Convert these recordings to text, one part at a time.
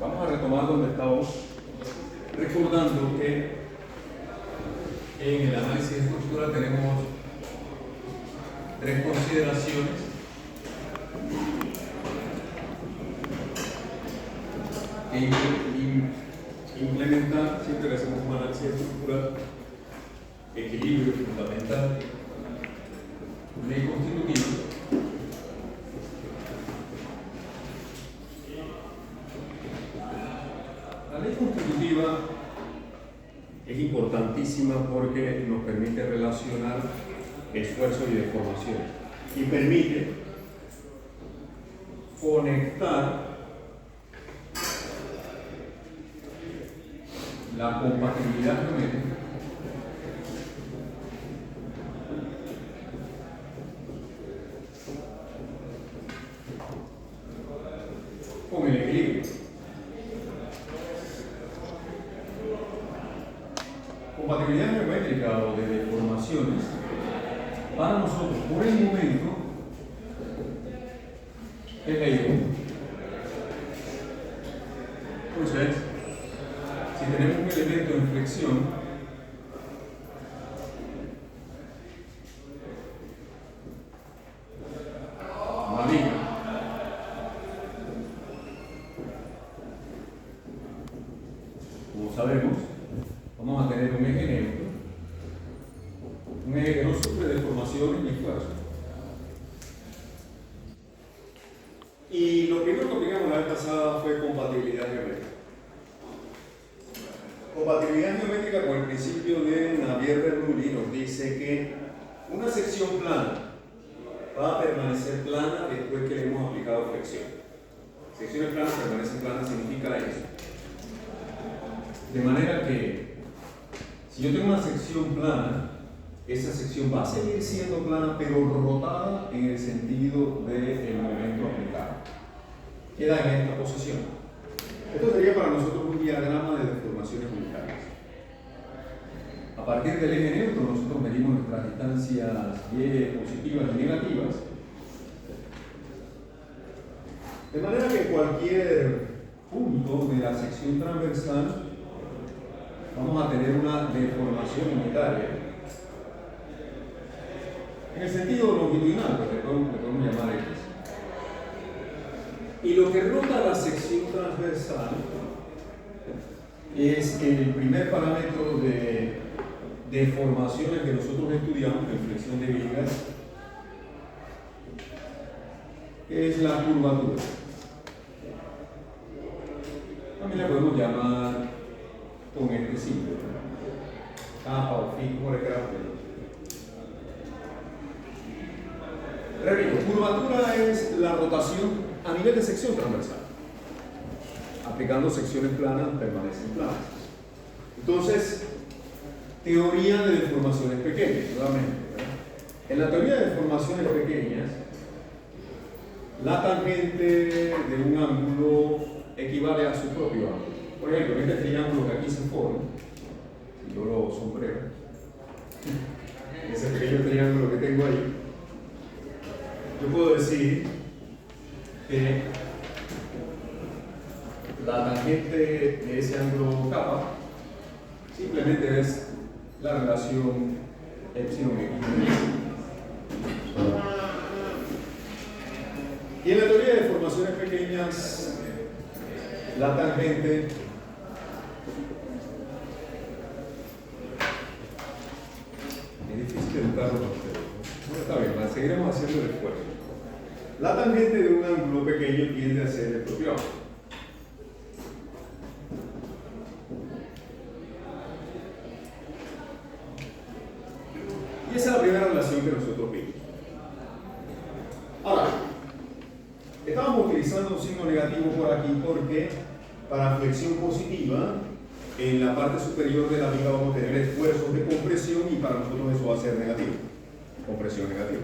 Vamos a retomar donde estábamos, recordando que en el análisis de estructura tenemos tres consideraciones que implementar siempre que hacemos un análisis de estructura: equilibrio fundamental, ley constitutiva es importantísima porque nos permite relacionar esfuerzo y deformación y permite conectar la compatibilidad geométrica con el equilibrio. Compatibilidad geométrica o de deformaciones, para nosotros, por el momento, es la idea. Entonces, si tenemos un elemento en flexión, una viga, como sabemos, vamos a tener un eje neutro, un eje que no sufre deformaciones ni esfuerzo. Y lo primero que aplicamos la vez pasada fue compatibilidad geométrica. Compatibilidad geométrica con el principio de Navier-Bernoulli nos dice que una sección plana va a permanecer plana después que le hemos aplicado flexión. Secciones planas permanecen planas significa eso. De manera que si yo tengo una sección plana, esa sección va a seguir siendo plana, pero rotada en el sentido del momento aplicado. Queda en esta posición. Esto sería para nosotros un diagrama de deformaciones unitarias. A partir del eje neutro, nosotros medimos nuestras distancias y positivas y negativas. De manera que cualquier punto de la sección transversal vamos a tener una deformación unitaria en el sentido longitudinal, lo que podemos llamar X. Y lo que rota la sección transversal es el primer parámetro de deformaciones que nosotros estudiamos en flexión de vigas, que es la curvatura. También la podemos llamar con este símbolo, capa o phi, como le queramos llamar. Repito, curvatura es la rotación a nivel de sección transversal. Aplicando secciones planas, permanecen planas. Entonces, teoría de deformaciones pequeñas, nuevamente, ¿verdad? En la teoría de deformaciones pequeñas, la tangente de un ángulo equivale a su propio ángulo. Por ejemplo, en este triángulo que aquí se forma, si yo lo sombrero, ese pequeño triángulo que tengo ahí, yo puedo decir que la tangente de ese ángulo kappa simplemente es la relación epsilon x. Y en la teoría de deformaciones pequeñas, la tangente es difícil educarlo para ustedes. Bueno, está bien, seguiremos haciendo el esfuerzo. La tangente de un ángulo pequeño tiende a ser el propio ángulo. Y esa es la primera relación que nosotros vimos. Ahora, estábamos utilizando un signo negativo por aquí porque para flexión positiva, en la parte superior de la viga vamos a tener esfuerzos de compresión y para nosotros eso va a ser negativo. Compresión negativa.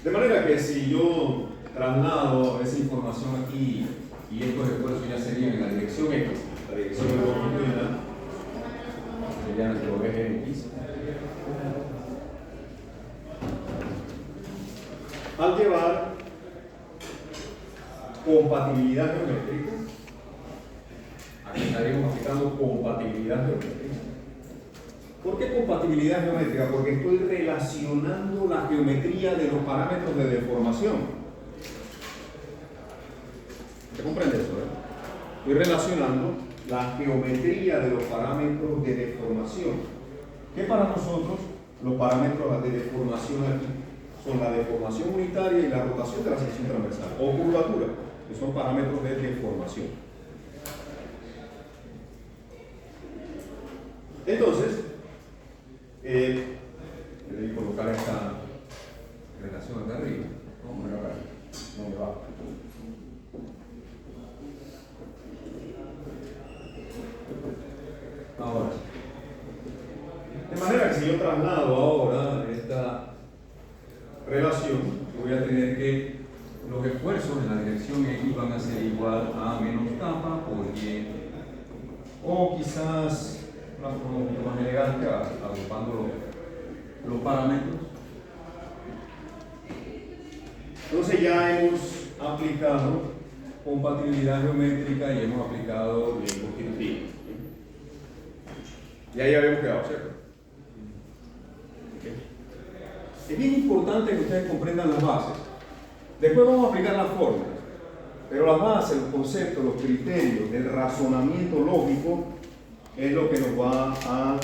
De manera que si yo traslado esa información aquí y estos esfuerzos ya serían en la dirección X, la dirección de longitudinal, sería nuestro eje X. Al llevar compatibilidad geométrica. Aquí estaremos aplicando compatibilidad geométrica. ¿Por qué compatibilidad geométrica? Porque estoy relacionando la geometría de los parámetros de deformación. ¿Se comprende eso? Estoy relacionando la geometría de los parámetros de deformación. ¿Qué para nosotros los parámetros de deformación aquí? Son la deformación unitaria y la rotación de la sección transversal, o curvatura, que son parámetros de deformación. Entonces, voy a colocar esta relación acá arriba. Vamos a ver, no me va. Ahora, de manera que si yo traslado ahora esta relación, voy a tener que los esfuerzos en la dirección X van a ser igual a menos kappa por Y, o quizás una forma un poquito más elegante agrupando los parámetros. Entonces ya hemos aplicado compatibilidad geométrica y hemos aplicado ley constitutiva. Y ahí habíamos quedado, ¿cierto? Es bien importante que ustedes comprendan las bases. Después vamos a aplicar las fórmulas. Pero las bases, los conceptos, los criterios, el razonamiento lógico es lo que nos va a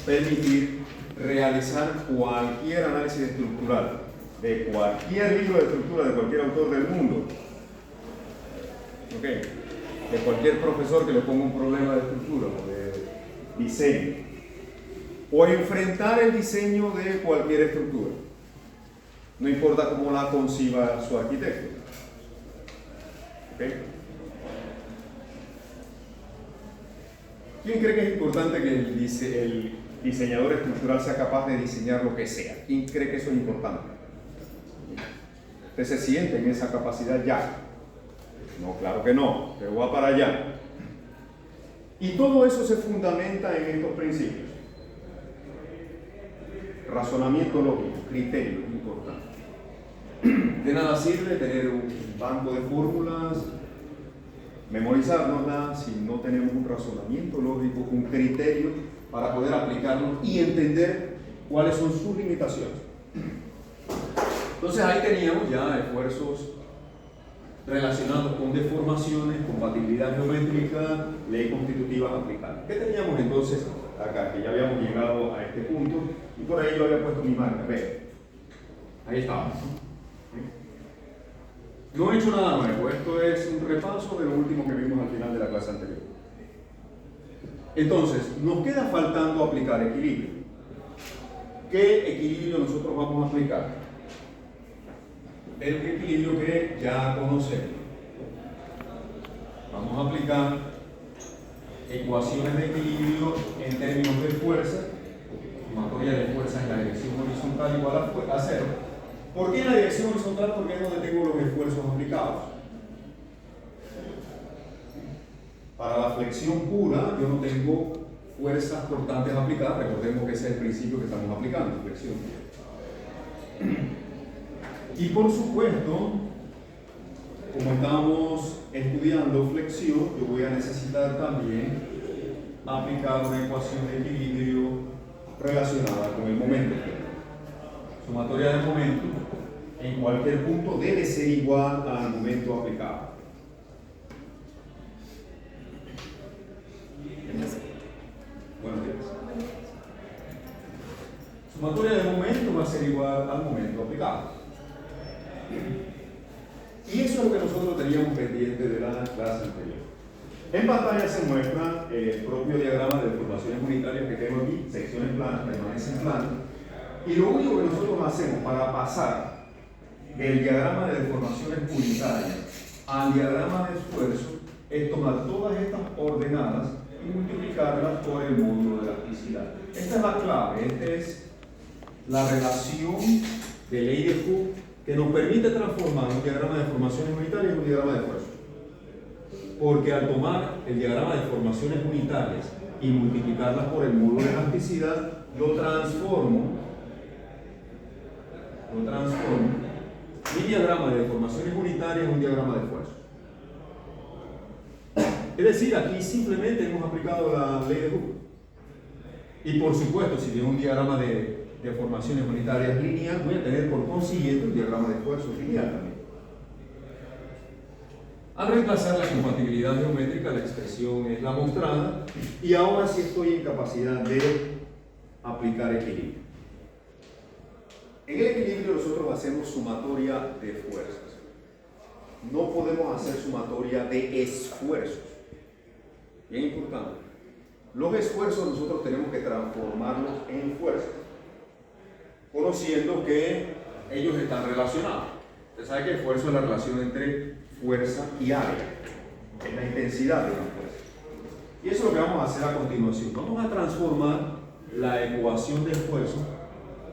permitir realizar cualquier análisis estructural de cualquier libro de estructura de cualquier autor del mundo. ¿Okay? De cualquier profesor que le ponga un problema de estructura o de diseño. O enfrentar el diseño de cualquier estructura. No importa cómo la conciba su arquitecto. ¿Okay? ¿Quién cree que es importante que el diseñador estructural sea capaz de diseñar lo que sea? ¿Quién cree que eso es importante? ¿Usted se siente en esa capacidad ya? No, claro que no, pero va para allá. Y todo eso se fundamenta en estos principios. Razonamiento lógico, criterio, importante. De nada sirve tener un banco de fórmulas, memorizárnoslas, si no tenemos un razonamiento lógico, un criterio para poder aplicarlo y entender cuáles son sus limitaciones. Entonces ahí teníamos ya esfuerzos relacionados con deformaciones, compatibilidad geométrica, ley constitutiva aplicada. ¿Qué teníamos entonces acá? Que ya habíamos llegado a este punto y por ahí yo había puesto mi marca. Ve, ahí estamos. No he hecho nada nuevo, esto es un repaso de lo último que vimos al final de la clase anterior. Entonces, nos queda faltando aplicar equilibrio. ¿Qué equilibrio nosotros vamos a aplicar? El equilibrio que ya conocemos. Vamos a aplicar ecuaciones de equilibrio en términos de fuerza, sumatoria de fuerzas en la dirección horizontal igual a 0. ¿Por qué en la dirección horizontal? Porque es donde tengo los esfuerzos aplicados. Para la flexión pura, yo no tengo fuerzas cortantes aplicadas. Recordemos que ese es el principio que estamos aplicando, flexión. Y por supuesto, como estamos estudiando flexión, yo voy a necesitar también aplicar una ecuación de equilibrio relacionada con el momento. Sumatoria de momento en cualquier punto debe ser igual al momento aplicado. Buenos días. Sumatoria de momento va a ser igual al momento aplicado. Y eso es lo que nosotros teníamos pendiente de la clase anterior. En pantalla se muestra el propio diagrama de deformaciones unitarias que tengo aquí, secciones planas, permanecen planas. Y lo único que nosotros hacemos para pasar del diagrama de deformaciones unitarias al diagrama de esfuerzo es tomar todas estas ordenadas y multiplicarlas por el módulo de elasticidad. Esta es la clave, esta es la relación de ley de Hooke que nos permite transformar un diagrama de deformaciones unitarias en un diagrama de esfuerzo. Porque al tomar el diagrama de deformaciones unitarias y multiplicarlas por el módulo de elasticidad, lo transformo diagrama de deformaciones unitarias es un diagrama de esfuerzo. Es decir, aquí simplemente hemos aplicado la ley de Hooke. Y por supuesto, si tengo un diagrama de deformaciones unitarias lineal, voy a tener por consiguiente un diagrama de esfuerzo lineal también. Al reemplazar la compatibilidad geométrica, la expresión es la mostrada, y ahora sí estoy en capacidad de aplicar equilibrio. En el equilibrio nosotros hacemos sumatoria de fuerzas. No podemos hacer sumatoria de esfuerzos. Bien importante. Los esfuerzos nosotros tenemos que transformarlos en fuerzas, conociendo que ellos están relacionados. Usted sabe que el esfuerzo es la relación entre fuerza y área, es la intensidad de una fuerza. Y eso es lo que vamos a hacer a continuación. Vamos a transformar la ecuación de esfuerzo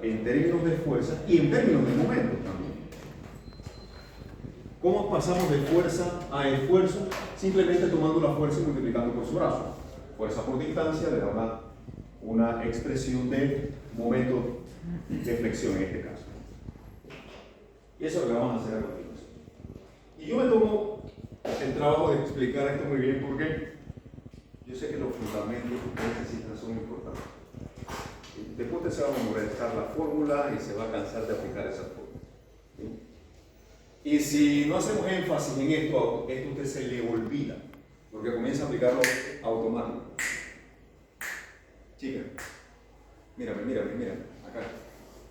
en términos de fuerza y en términos de momento también. ¿Cómo pasamos de fuerza a esfuerzo? Simplemente tomando la fuerza y multiplicando por su brazo. Fuerza por distancia le da una expresión de momento de flexión en este caso. Y eso es lo que vamos a hacer a continuación. Y yo me tomo el trabajo de explicar esto muy bien porque yo sé que los fundamentos que ustedes necesitan son importantes. Después usted se va a memorizar la fórmula y se va a cansar de aplicar esa fórmula. ¿Sí? Y si no hacemos énfasis en esto a usted se le olvida, porque comienza a aplicarlo automático. Chica, mírame, acá.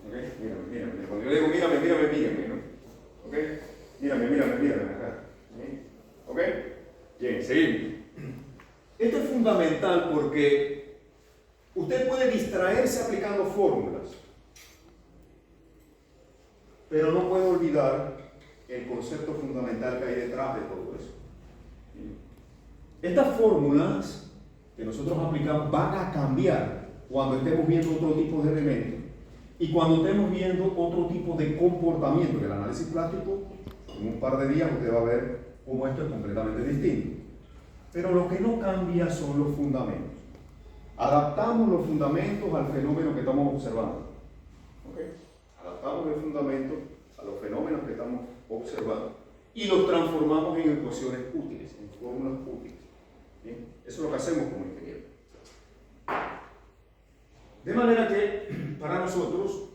¿Okay? Mírame. Cuando yo digo mírame, ¿no? ¿Ok? Mírame, acá. ¿Sí? ¿Ok? Bien, seguimos. Esto es fundamental porque usted puede distraerse aplicando fórmulas, pero no puede olvidar el concepto fundamental que hay detrás de todo eso. Estas fórmulas que nosotros aplicamos van a cambiar cuando estemos viendo otro tipo de elementos y cuando estemos viendo otro tipo de comportamiento. En el análisis plástico, en un par de días usted va a ver cómo esto es completamente distinto. Pero lo que no cambia son los fundamentos. Adaptamos los fundamentos al fenómeno que estamos observando. ¿Okay? Adaptamos el fundamento a los fenómenos que estamos observando y los transformamos en ecuaciones útiles, en fórmulas útiles. ¿Bien? Eso es lo que hacemos como ingenieros. De manera que para nosotros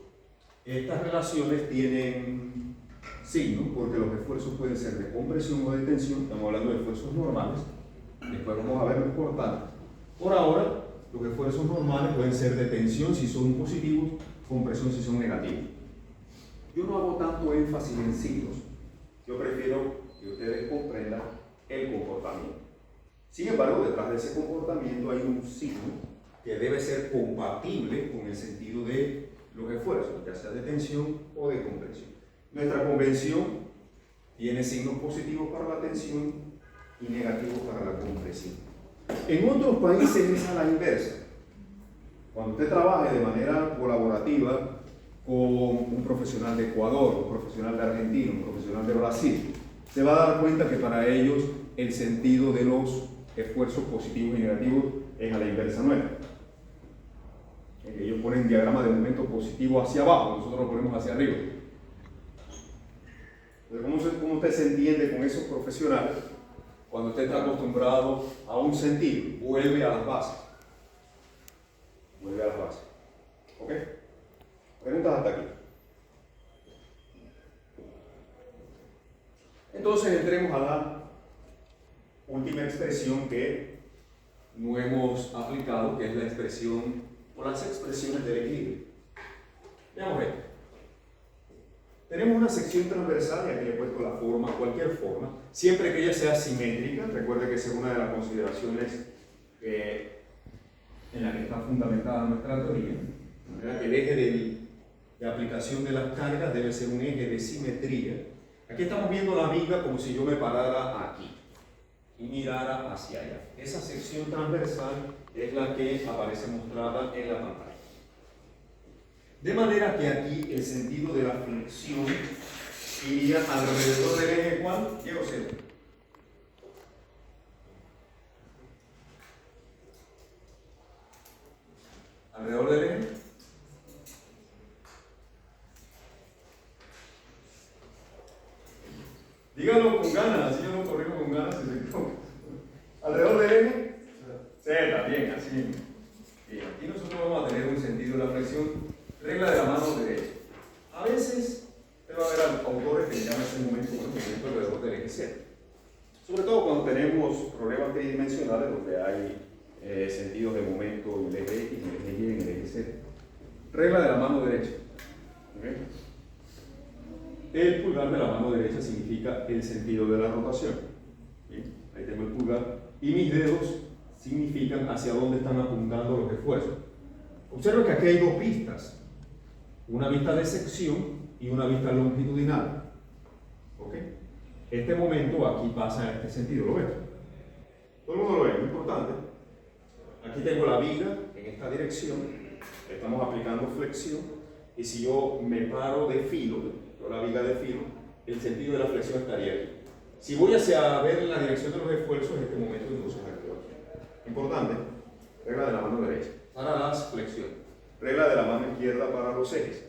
estas relaciones tienen signos, porque los esfuerzos pueden ser de compresión o de tensión. Estamos hablando de esfuerzos normales, después vamos a ver los portantes. Por ahora, los esfuerzos normales pueden ser de tensión si son positivos, compresión si son negativos. Yo no hago tanto énfasis en signos, yo prefiero que ustedes comprendan el comportamiento. Sin embargo, detrás de ese comportamiento hay un signo que debe ser compatible con el sentido de los esfuerzos, ya sea de tensión o de compresión. Nuestra convención tiene signos positivos para la tensión y negativos para la compresión. En otros países es a la inversa. Cuando usted trabaje de manera colaborativa con un profesional de Ecuador, un profesional de Argentina, un profesional de Brasil, se va a dar cuenta que para ellos el sentido de los esfuerzos positivos y negativos es a la inversa nuestra. Ellos ponen diagrama de momento positivo hacia abajo, nosotros lo ponemos hacia arriba. Entonces, ¿cómo usted se entiende con esos profesionales? Cuando usted está acostumbrado a un sentido, vuelve a las bases. ¿Ok? Preguntas hasta aquí. Entonces entremos a la última expresión que no hemos aplicado, que es la expresión o las expresiones del equilibrio. Veamos esto. Tenemos una sección transversal, y aquí le he puesto la forma, cualquier forma, siempre que ella sea simétrica. Recuerde que esa es una de las consideraciones en la que está fundamentada nuestra teoría. El eje de aplicación de las cargas debe ser un eje de simetría. Aquí estamos viendo la viga como si yo me parara aquí y mirara hacia allá. Esa sección transversal es la que aparece mostrada en la pantalla. De manera que aquí el sentido de la flexión iría alrededor del eje, ¿cuál? Quiero ser. Alrededor del eje. Díganlo con ganas, así yo no corrijo con ganas. Alrededor del eje Z, bien, así. Bien, aquí nosotros vamos a tener un sentido de la flexión, regla de la mano derecha. A veces te va a haber autores que le llaman ese momento, bueno, momento alrededor del eje Z. Sobre todo cuando tenemos problemas tridimensionales donde hay sentidos de momento en el eje X, en el eje Y, en el eje Z. Regla de la mano derecha. ¿Okay? El pulgar de la mano derecha significa el sentido de la rotación. ¿Sí? Ahí tengo el pulgar. Y mis dedos significan hacia dónde están apuntando los esfuerzos. Observa que aquí hay dos vistas. Una vista de sección y una vista longitudinal. ¿Ok? Este momento aquí pasa en este sentido, ¿lo ves? Todo el mundo lo ve, muy importante. Aquí tengo la viga en esta dirección, estamos aplicando flexión, y si yo me paro de filo, la viga de filo, el sentido de la flexión estaría aquí. Si voy hacia ver la dirección de los esfuerzos, en este momento entonces actúo aquí. Importante, regla de la mano derecha para las flexiones, regla de la mano izquierda para los ejes.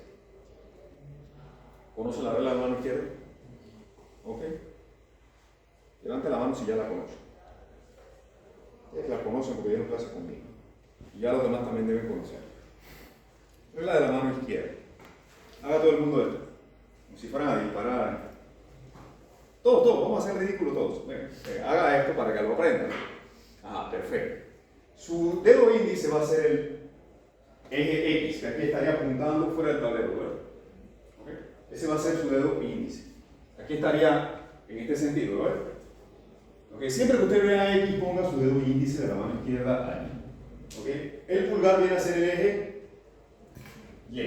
¿Conoce la regla de la mano izquierda? ¿Ok? Levante la mano si ya la conoce. Ustedes la conocen porque dieron clase conmigo. Y ya los demás también deben conocer. Regla de la mano izquierda. Haga todo el mundo esto. Como si fueran a disparar. Todos, vamos a hacer ridículo todos. Venga, haga esto para que lo aprendan. Ah, perfecto. Su dedo índice va a ser el eje X, que aquí estaría apuntando fuera del tablero, ¿verdad? ¿Okay? Ese va a ser su dedo índice. Aquí estaría en este sentido, ¿verdad? Okay. Siempre que usted vea X, ponga su dedo índice de la mano izquierda ahí. Okay. El pulgar viene a ser el eje Y.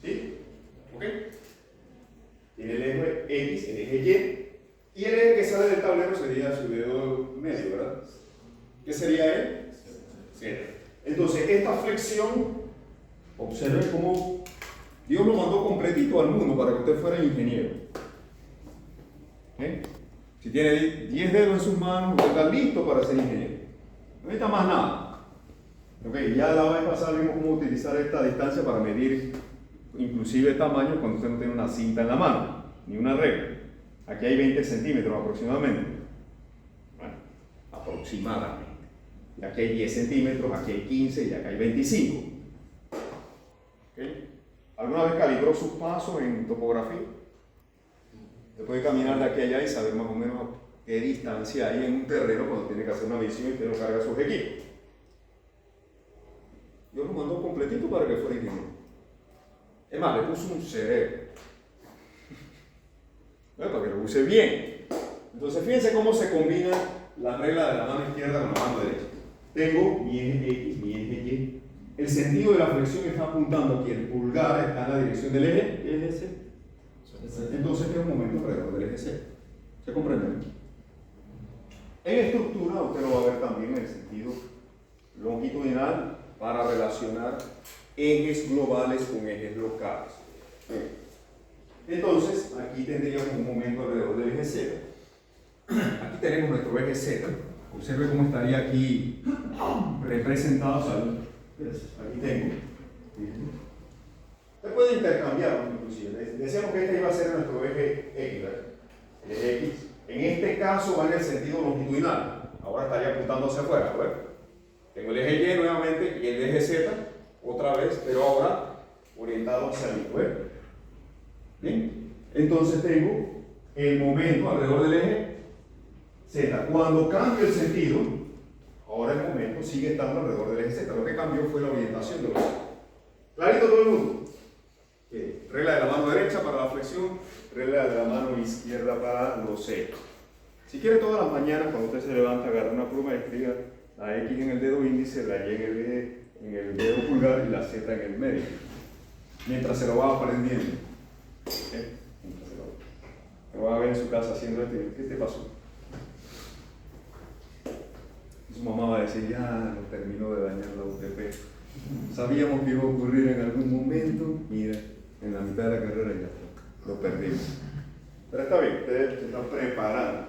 ¿Sí? ¿Ok? Tiene el eje X, el eje Y. Y el eje que sale del tablero sería su dedo medio, ¿verdad? ¿Qué sería él? Z. Entonces, esta flexión, observe cómo Dios lo mandó completito al mundo para que usted fuera ingeniero. ¿Eh? Si tiene 10 dedos en sus manos, usted está listo para ser ingeniero. No necesita más nada. Okay, ya la vez pasada vimos cómo utilizar esta distancia para medir inclusive tamaño cuando usted no tiene una cinta en la mano, ni una regla. Aquí hay 20 centímetros aproximadamente. Bueno, aproximadamente. Y aquí hay 10 centímetros, aquí hay 15 y acá hay 25. ¿Okay? ¿Alguna vez calibró sus pasos en topografía? Usted puede caminar de aquí a allá y saber más o menos a qué distancia hay en un terreno cuando tiene que hacer una visión y usted no carga sus equipos. Dios lo mandó completito para que fuera ingeniero. Es más, le puso un cerebro. Para que lo use bien. Entonces, fíjense cómo se combina la regla de la mano izquierda con la mano derecha. Tengo mi eje X, mi eje Y. El sentido de la flexión está apuntando aquí. El pulgar está en la dirección del eje. ¿Qué es ese? Entonces, este es un momento alrededor del eje C. ¿Se comprende? En estructura, usted lo va a ver también en el sentido longitudinal para relacionar ejes globales con ejes locales. Entonces, aquí tendríamos un momento alrededor del eje Z. Aquí tenemos nuestro eje Z. Observe cómo estaría aquí representado. Aquí tengo. Usted puede intercambiarlo inclusive. Decíamos que este iba a ser nuestro eje X, ¿verdad? El eje X. En este caso va en el sentido longitudinal. Ahora estaría apuntando hacia afuera, ¿verdad? Tengo el eje Y nuevamente y el eje Z otra vez, pero ahora orientado hacia el ¿verdad? Bien. Entonces tengo el momento alrededor del eje Z. Cuando cambio el sentido, ahora el momento sigue estando alrededor del eje Z. Lo que cambió fue la orientación de los. ¿Clarito todo el mundo? Regla de la mano derecha para la flexión, regla de la mano izquierda para los ejes. Si quiere todas las mañanas cuando usted se levanta, agarra una pluma y escriba la X en el dedo índice, la Y en el dedo pulgar y la Z en el medio. Mientras se lo va aprendiendo. Mientras se lo va a ver en su casa haciendo esto. ¿Qué te pasó? Su mamá va a decir, ya no terminó de dañar la UTP. Sabíamos que iba a ocurrir en algún momento. Mira, en la mitad de la carrera ya lo perdimos. Pero está bien, ustedes se están preparando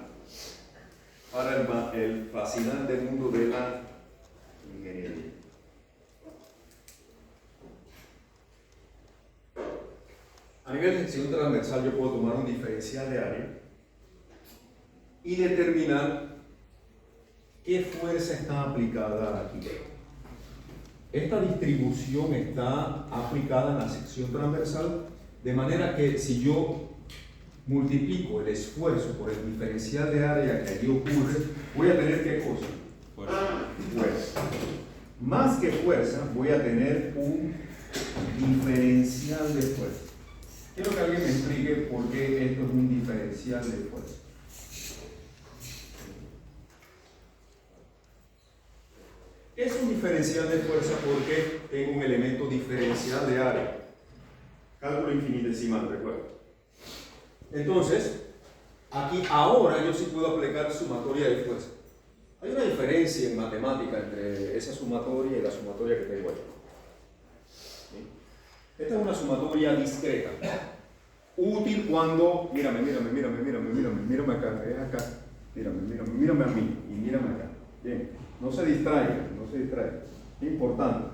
para el fascinante mundo de la ingeniería. A nivel de sección transversal yo puedo tomar un diferencial de área y determinar qué fuerza está aplicada aquí. Esta distribución está aplicada en la sección transversal, de manera que si yo multiplico el esfuerzo por el diferencial de área que allí ocurre, voy a tener ¿qué cosa? Fuerza. Más que fuerza, voy a tener un diferencial de fuerza. Quiero que alguien me explique por qué esto es un diferencial de fuerza. Es un diferencial de fuerza porque tengo un elemento diferencial de área. Cálculo infinitesimal, recuerda. Entonces, aquí ahora yo sí puedo aplicar sumatoria de fuerza. Hay una diferencia en matemática entre esa sumatoria y la sumatoria que tengo aquí. ¿Sí? Esta es una sumatoria discreta. Útil cuando, mírame acá, mírame a mí y mírame acá. Bien, no se distraigan. Es importante.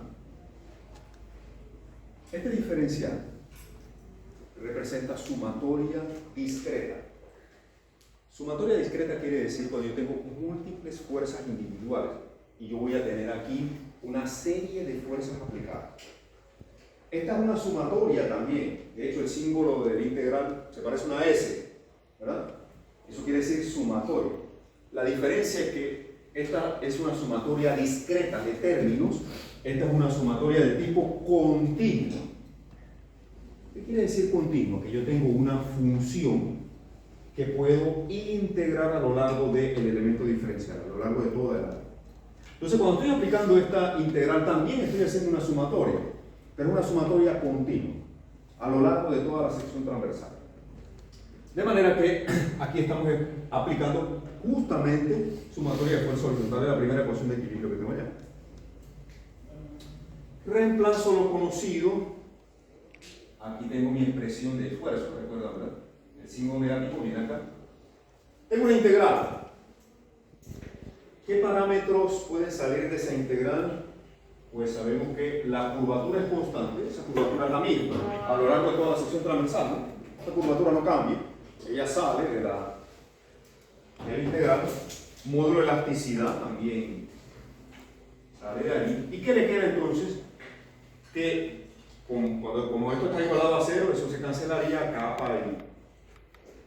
Este diferencial representa sumatoria discreta. Sumatoria discreta quiere decir cuando yo tengo múltiples fuerzas individuales y yo voy a tener aquí una serie de fuerzas aplicadas. Esta es una sumatoria también. De hecho, el símbolo del integral se parece a una S, ¿verdad? Eso quiere decir sumatoria. La diferencia es que esta es una sumatoria discreta de términos. Esta es una sumatoria de tipo continuo. ¿Qué quiere decir continuo? Que yo tengo una función que puedo integrar a lo largo del elemento diferencial, a lo largo de toda el área. Entonces, cuando estoy aplicando esta integral, también estoy haciendo una sumatoria, pero una sumatoria continua, a lo largo de toda la sección transversal. De manera que aquí estamos aplicando justamente sumatoria de fuerza horizontal de la primera ecuación de equilibrio que tengo allá. Reemplazo lo conocido. Aquí tengo mi expresión de esfuerzo, ¿recuerdan, verdad? El signo negativo viene acá. Tengo una integral. ¿Qué parámetros pueden salir de esa integral? Pues sabemos que la curvatura es constante, esa curvatura es la misma a lo largo de toda la sección transversal, ¿no? Esta curvatura no cambia, ella sale de la integral. Módulo de elasticidad también sale de ahí. ¿Y qué le queda entonces? Que como esto está igualado a cero, eso se cancelaría, capa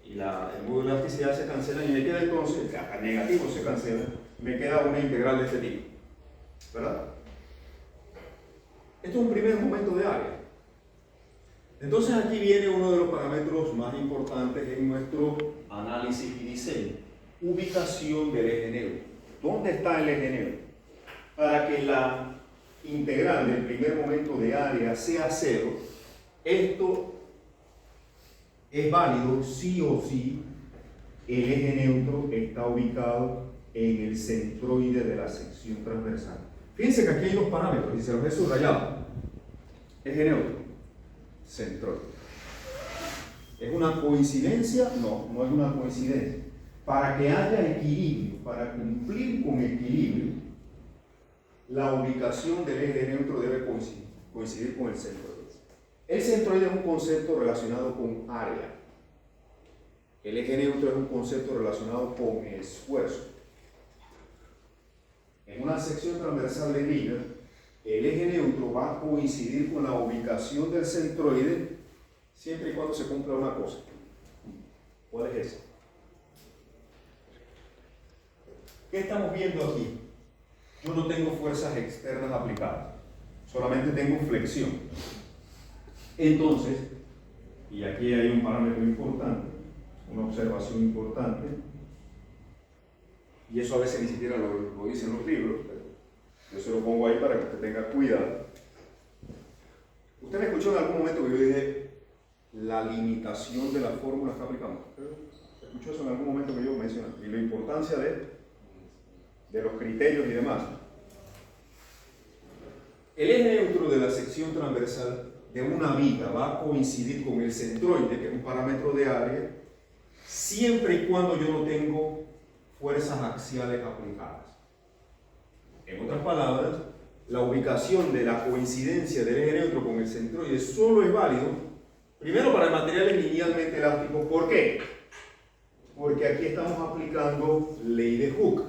y el módulo de elasticidad se cancela y me queda entonces, acá negativo se cancela, me queda una integral de este tipo, ¿verdad? Esto es un primer momento de área. Entonces aquí viene uno de los parámetros más importantes en nuestro análisis y diseño. Ubicación del eje neutro. ¿Dónde está el eje neutro? Para que la integral del primer momento de área sea cero, esto es válido sí o sí. El eje neutro está ubicado en el centroide de la sección transversal. Fíjense que aquí hay dos parámetros y se los he subrayado. Eje neutro, centroide. ¿Es una coincidencia? No, no es una coincidencia. Para que haya equilibrio, para cumplir con equilibrio, la ubicación del eje neutro debe coincidir con el centroide. El centroide es un concepto relacionado con área. El eje neutro es un concepto relacionado con esfuerzo. En una sección transversal de viga, el eje neutro va a coincidir con la ubicación del centroide siempre y cuando se cumpla una cosa. ¿Cuál es esa? ¿Qué estamos viendo aquí? Yo no tengo fuerzas externas aplicadas, solamente tengo flexión. Entonces, y aquí hay un parámetro importante, una observación importante, y eso a veces ni siquiera lo dicen los libros, pero yo se lo pongo ahí para que usted tenga cuidado. Usted me escuchó en algún momento que yo dije la limitación de las fórmulas que aplicamos. ¿Escuchó eso en algún momento que yo mencioné? Y la importancia de los criterios y demás. El eje neutro de la sección transversal de una viga va a coincidir con el centroide, que es un parámetro de área, siempre y cuando yo no tengo fuerzas axiales aplicadas. En otras palabras, la ubicación de la coincidencia del eje neutro con el centroide solo es válido, primero, para materiales linealmente elásticos. ¿Por qué? porque aquí estamos aplicando ley de Hooke.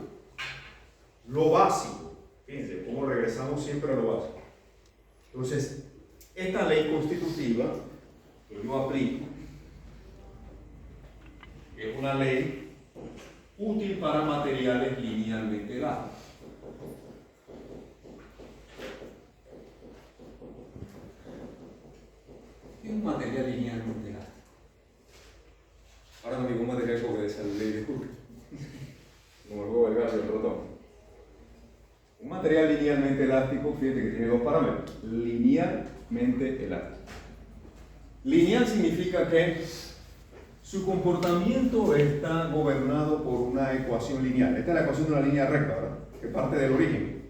Lo básico, fíjense cómo regresamos siempre a lo básico. Entonces, esta ley constitutiva que yo aplico es una ley útil para materiales linealmente elásticos. ¿Qué es un material linealmente elástico? Ahora no digo un material que obedece a la ley de Hooke, como el huevo, el gas y el protón. Un material linealmente elástico, fíjate que tiene dos parámetros. Linealmente elástico. Lineal significa que su comportamiento está gobernado por una ecuación lineal. Esta es la ecuación de una línea recta, ¿verdad? Que parte del origen.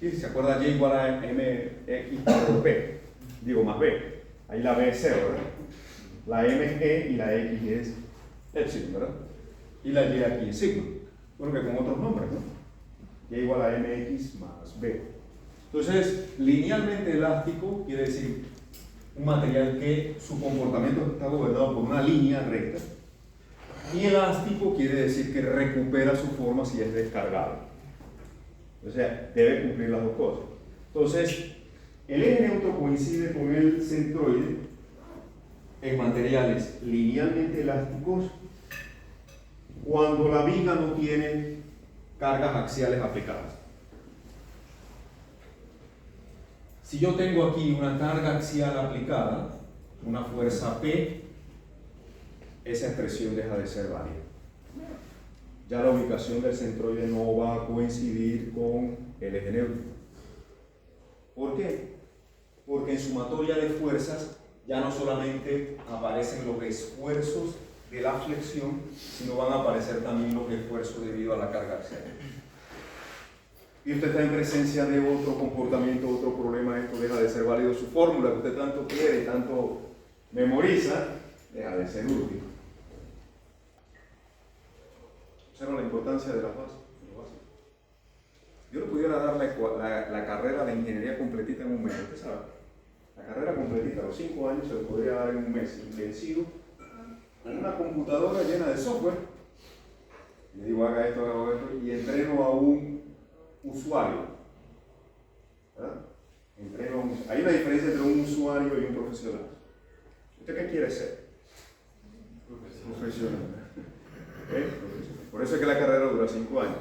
¿Sí? ¿Se acuerda? Y igual a mx por b, digo más b. Ahí la b es 0, ¿verdad? La m es e y la x es epsilon, ¿verdad? Y la y aquí es sigma. Bueno, que con otros nombres, ¿no? Y igual a mx más b. Entonces, linealmente elástico quiere decir un material que su comportamiento está gobernado por una línea recta. Y elástico quiere decir que recupera su forma si es descargado. O sea, debe cumplir las dos cosas. Entonces, el eje neutro coincide con el centroide en materiales linealmente elásticos cuando la viga no tiene cargas axiales aplicadas. Si yo tengo aquí una carga axial aplicada, una fuerza P, esa expresión deja de ser válida. Ya la ubicación del centroide no va a coincidir con el eje neutro. ¿Por qué? Porque en sumatoria de fuerzas ya no solamente aparecen los esfuerzos de la flexión, sino van a aparecer también los esfuerzos debido a la carga axial. Y usted está en presencia de otro comportamiento, otro problema, esto deja de ser válido. Su fórmula que usted tanto quiere, tanto memoriza, deja de ser útil. ¿Observa la importancia de la base? Yo le pudiera dar la carrera de ingeniería completita en un mes, usted sabe. La carrera completita, a los 5 años, se lo podría dar en un mes, intensivo, con una computadora llena de software. Le digo, haga esto, y entreno a un usuario. ¿Verdad? Hay una diferencia entre un usuario y un profesional. ¿Usted qué quiere ser? Profesional. Por eso es que la carrera dura 5 años.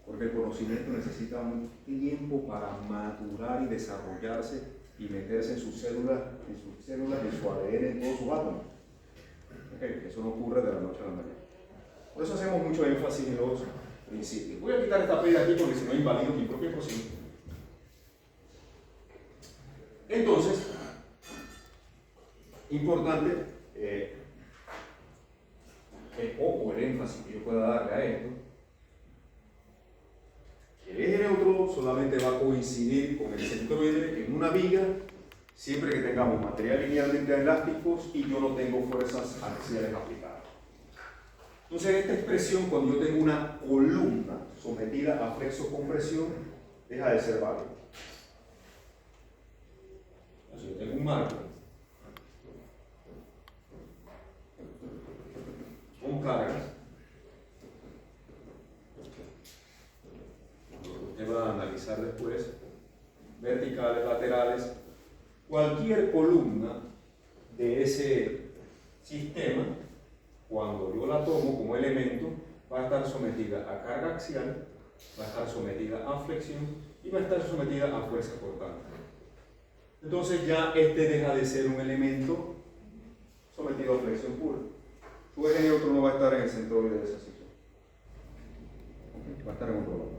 Porque el conocimiento necesita un tiempo para madurar y desarrollarse y meterse en sus células, en su ADN, en todos sus átomos. Eso no ocurre de la noche a la mañana. Por eso hacemos mucho énfasis en los principios. Voy a quitar esta P de aquí porque si no invalido mi propia cocina. Entonces, importante, el foco, el énfasis que yo pueda darle a esto. El eje neutro solamente va a coincidir con el centroide en una viga siempre que tengamos material linealmente elásticos y yo no tengo fuerzas axiales aplicadas. Entonces, esta expresión, cuando yo tengo una columna sometida a flexo-compresión, deja de ser válida. Entonces, yo tengo un marco con cargas. Usted va a analizar después, verticales, laterales, cualquier columna de ese sistema, cuando yo la tomo como elemento, va a estar sometida a carga axial, va a estar sometida a flexión y va a estar sometida a fuerza cortante. Entonces ya este deja de ser un elemento sometido a flexión pura. Su eje neutro no va a estar en el centroide de esa sección. Va a estar en otro lado.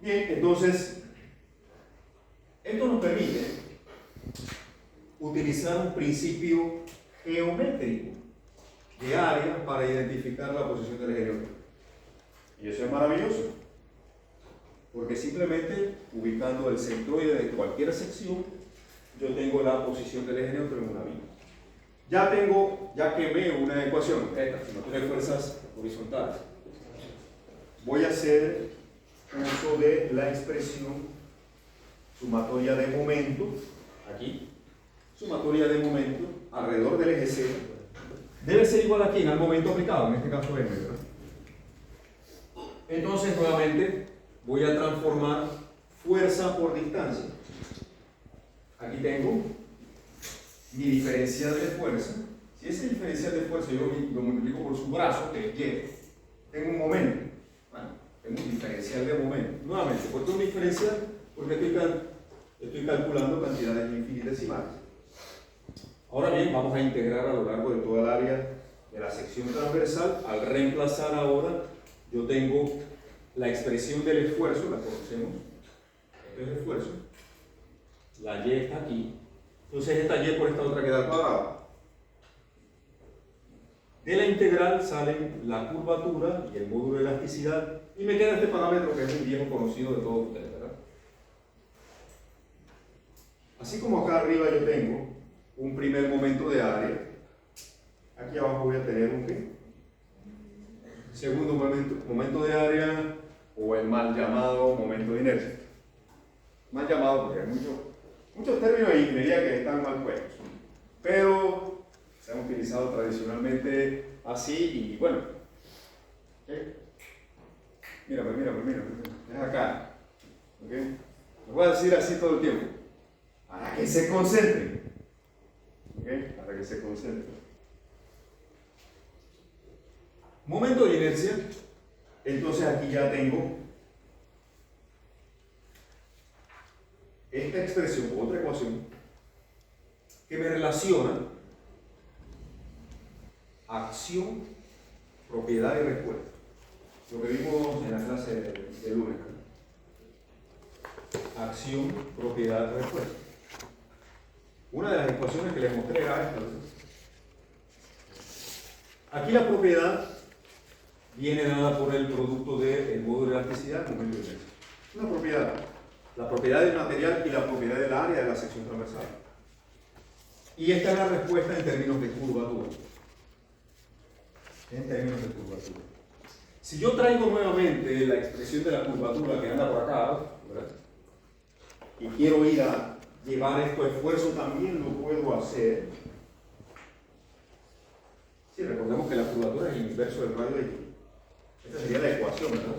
Bien, entonces, esto nos permite utilizar un principio geométrico de área para identificar la posición del eje neutro. Y eso es maravilloso, porque simplemente ubicando el centroide de cualquier sección, yo tengo la posición del eje neutro en una vía. Ya quemé una ecuación, esta, sumatoria de fuerzas horizontales. Voy a hacer uso de la expresión sumatoria de momento, aquí, sumatoria de momento alrededor del eje Z, debe ser igual aquí en el momento aplicado, en este caso M, ¿verdad? Entonces, nuevamente, voy a transformar fuerza por distancia. Aquí tengo mi diferencial de fuerza. Si ese diferencial de fuerza yo lo multiplico por su brazo, que es Y, tengo un momento. Bueno, tengo un diferencial de momento. Nuevamente, ¿por qué un diferencial? Porque estoy calculando cantidades infinitesimales. Ahora bien, vamos a integrar a lo largo de toda el área de la sección transversal. Al reemplazar ahora, yo tengo la expresión del esfuerzo, la conocemos. Este es el esfuerzo. La Y está aquí. Entonces esta Y por esta otra queda al cuadrado. De la integral salen la curvatura y el módulo de elasticidad. Y me queda este parámetro que es un viejo conocido de todos ustedes, ¿verdad? Así como acá arriba yo tengo un primer momento de área, aquí abajo voy a tener un ¿qué? Segundo momento de área, o el mal llamado momento de inercia. Mal llamado porque hay muchos términos de ingeniería que están mal puestos, pero se han utilizado tradicionalmente así y bueno. ¿Okay? Mírame, es acá. ¿Okay? Lo voy a decir así todo el tiempo. Para que se concentren. ¿Okay? Para que se concentren. Momento de inercia. Entonces aquí ya tengo esta expresión, otra ecuación, que me relaciona acción, propiedad y respuesta. Lo que vimos en la clase de lunes. Acción, propiedad y respuesta. Una de las ecuaciones que les mostré era esta. Aquí la propiedad viene dada por el producto del módulo de elasticidad, momento de inercia. Una propiedad. La propiedad del material y la propiedad del área de la sección transversal. Y esta es la respuesta en términos de curvatura. En términos de curvatura. Si yo traigo nuevamente la expresión de la curvatura que anda por acá, ¿verdad? Y quiero ir a llevar esto a esfuerzo, también lo puedo hacer. Sí, recordemos que la curvatura es el inverso del radio de Y. Esta sería la ecuación, ¿verdad?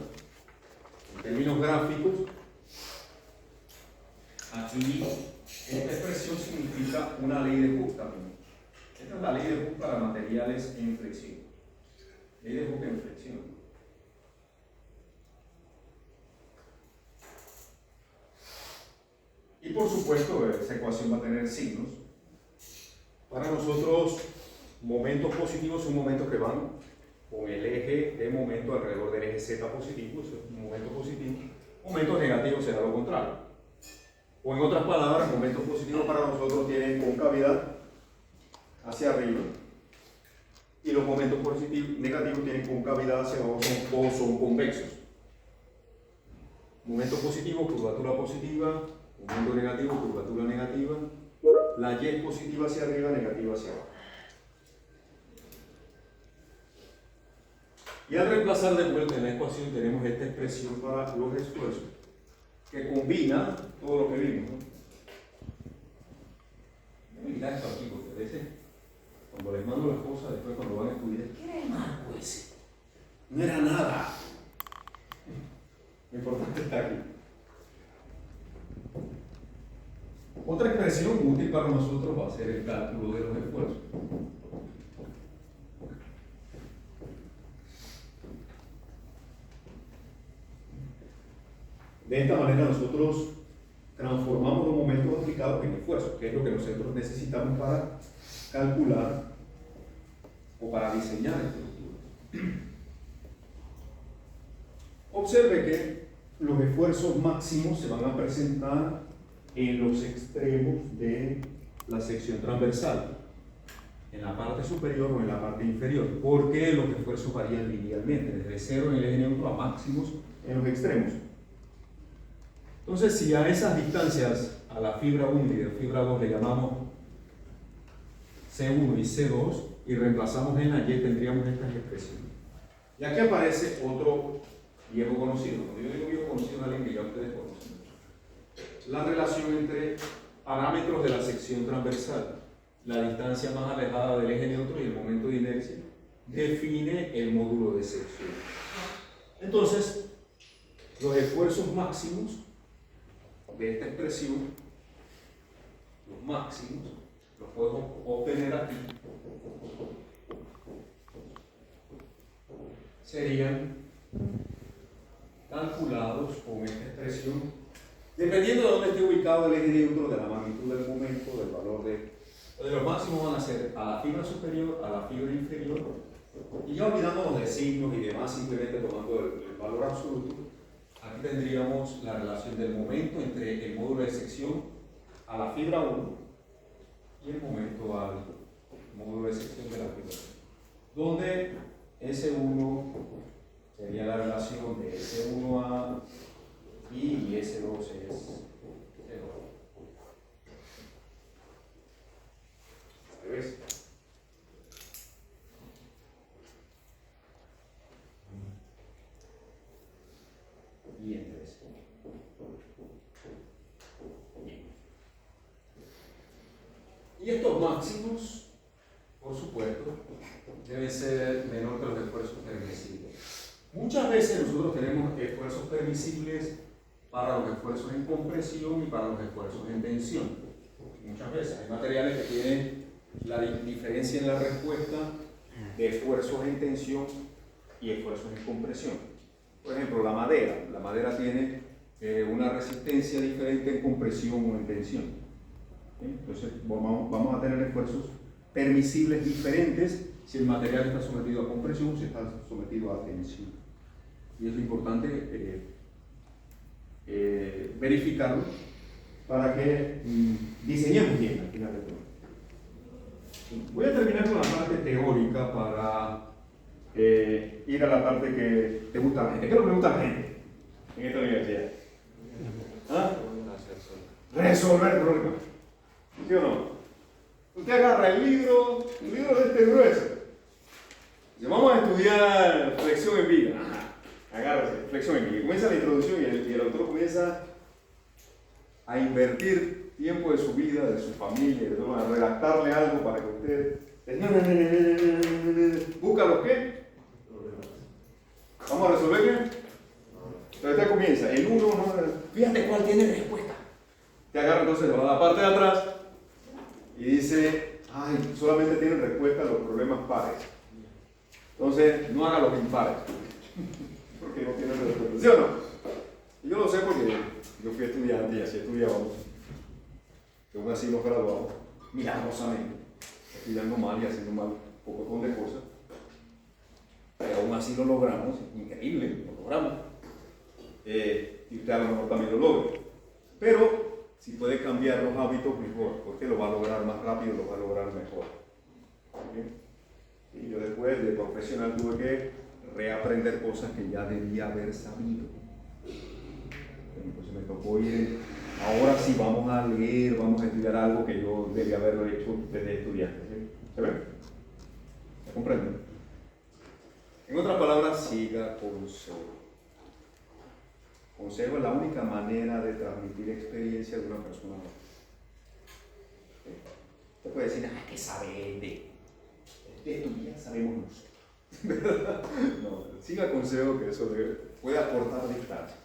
En términos gráficos, aquí esta expresión significa una ley de Hooke también. Esta es la ley de Hooke para materiales en flexión. Ley de Hooke en flexión. Y por supuesto, esa ecuación va a tener signos. Para nosotros, momentos positivos son momentos que van con el eje de momento alrededor del eje Z positivo, eso es un momento positivo. Momentos negativos será lo contrario. O en otras palabras, momentos positivos para nosotros tienen concavidad hacia arriba y los momentos negativos tienen concavidad hacia abajo o son convexos. Momento positivo, curvatura positiva, momento negativo, curvatura negativa. La Y es positiva hacia arriba, negativa hacia abajo. Y al reemplazar de vuelta en la ecuación tenemos esta expresión para los esfuerzos, que combina todo lo que vimos, ¿no? Voy a quitar esto aquí porque a veces cuando les mando las cosas, después cuando van a estudiar, ¿qué era el marco ese? No era nada. Lo importante está aquí. Otra expresión útil para nosotros va a ser el cálculo de los esfuerzos. De esta manera nosotros transformamos los momentos aplicados en esfuerzos, que es lo que nosotros necesitamos para calcular o para diseñar estructuras. Observe que los esfuerzos máximos se van a presentar en los extremos de la sección transversal, en la parte superior o en la parte inferior, porque los esfuerzos varían linealmente, desde cero en el eje neutro a máximos en los extremos. Entonces, si a esas distancias, a la fibra 1 y a la fibra 2 le llamamos C1 y C2 y reemplazamos en la Y, tendríamos estas expresiones. Y aquí aparece otro viejo conocido. Cuando yo digo viejo conocido, es alguien que ya ustedes conocen. La relación entre parámetros de la sección transversal, la distancia más alejada del eje neutro y el momento de inercia referencia, define el módulo de sección. Entonces, los esfuerzos máximos de esta expresión, los máximos, los puedo obtener aquí, serían calculados con esta expresión, dependiendo de dónde esté ubicado el eje neutro, de la magnitud del momento, del valor de los máximos van a ser a la fibra superior, a la fibra inferior, y ya olvidándonos de signos y demás, simplemente tomando el valor absoluto, aquí tendríamos la relación del momento entre el módulo de sección a la fibra 1 y el momento al módulo de sección de la fibra 1, donde S1 sería la relación de S1 a y S2 es 0. ¿Ves? Y entre eso. Bien. Y estos máximos, por supuesto, deben ser menor que los esfuerzos permisibles. Muchas veces nosotros tenemos esfuerzos permisibles para los esfuerzos en compresión y para los esfuerzos en tensión. Muchas veces hay materiales que tienen la diferencia en la respuesta de esfuerzos en tensión y esfuerzos en compresión. Por ejemplo, la madera tiene una resistencia diferente en compresión o en tensión. Entonces vamos a tener esfuerzos permisibles diferentes si el material está sometido a compresión o si está sometido a tensión. Y es importante verificarlo para que diseñemos bien al final de todo. Voy a terminar con la parte teórica para ir a la parte que te gusta a la gente. ¿Qué es lo que le gusta a la gente en esta universidad? ¿Ah? Resolver problemas. ¿Sí o no? Usted agarra el libro de este grueso. Dice, vamos a estudiar flexión en viga. Agárrese, flexión en viga. Comienza la introducción y el autor comienza a invertir tiempo de su vida, de su familia, a redactarle algo para que usted busca los qué. ¿Vamos a resolver qué? Entonces usted comienza, el 1, fíjate cuál tiene respuesta. Te agarra entonces la parte de atrás y dice, ay, solamente tienen respuesta a los problemas pares. Entonces, no haga los impares. Porque no tienen respuesta. ¿Sí o no? Y yo lo sé porque yo fui estudiante y así estudiábamos. Que aún así nos graduamos, milagrosamente, estudiando mal y haciendo mal un poco de cosas. Pero aún así lo logramos, increíble, lo logramos. Y usted a lo mejor también lo logra. Pero si puede cambiar los hábitos, mejor, porque lo va a lograr más rápido, lo va a lograr mejor. ¿Sí? Y yo después de profesional tuve que reaprender cosas que ya debía haber sabido. Entonces me tocó ir, ahora sí vamos a leer, vamos a estudiar algo que yo debía haberlo hecho desde estudiante. ¿Sí? ¿Se ven? ¿Se comprenden? En otras palabras, siga consejo. Consejo es la única manera de transmitir experiencia de una persona a otra. Usted puede decir, ¿qué sabe de esto? Ya sabemos nosotros. No, siga consejo, que eso le puede aportar distancia.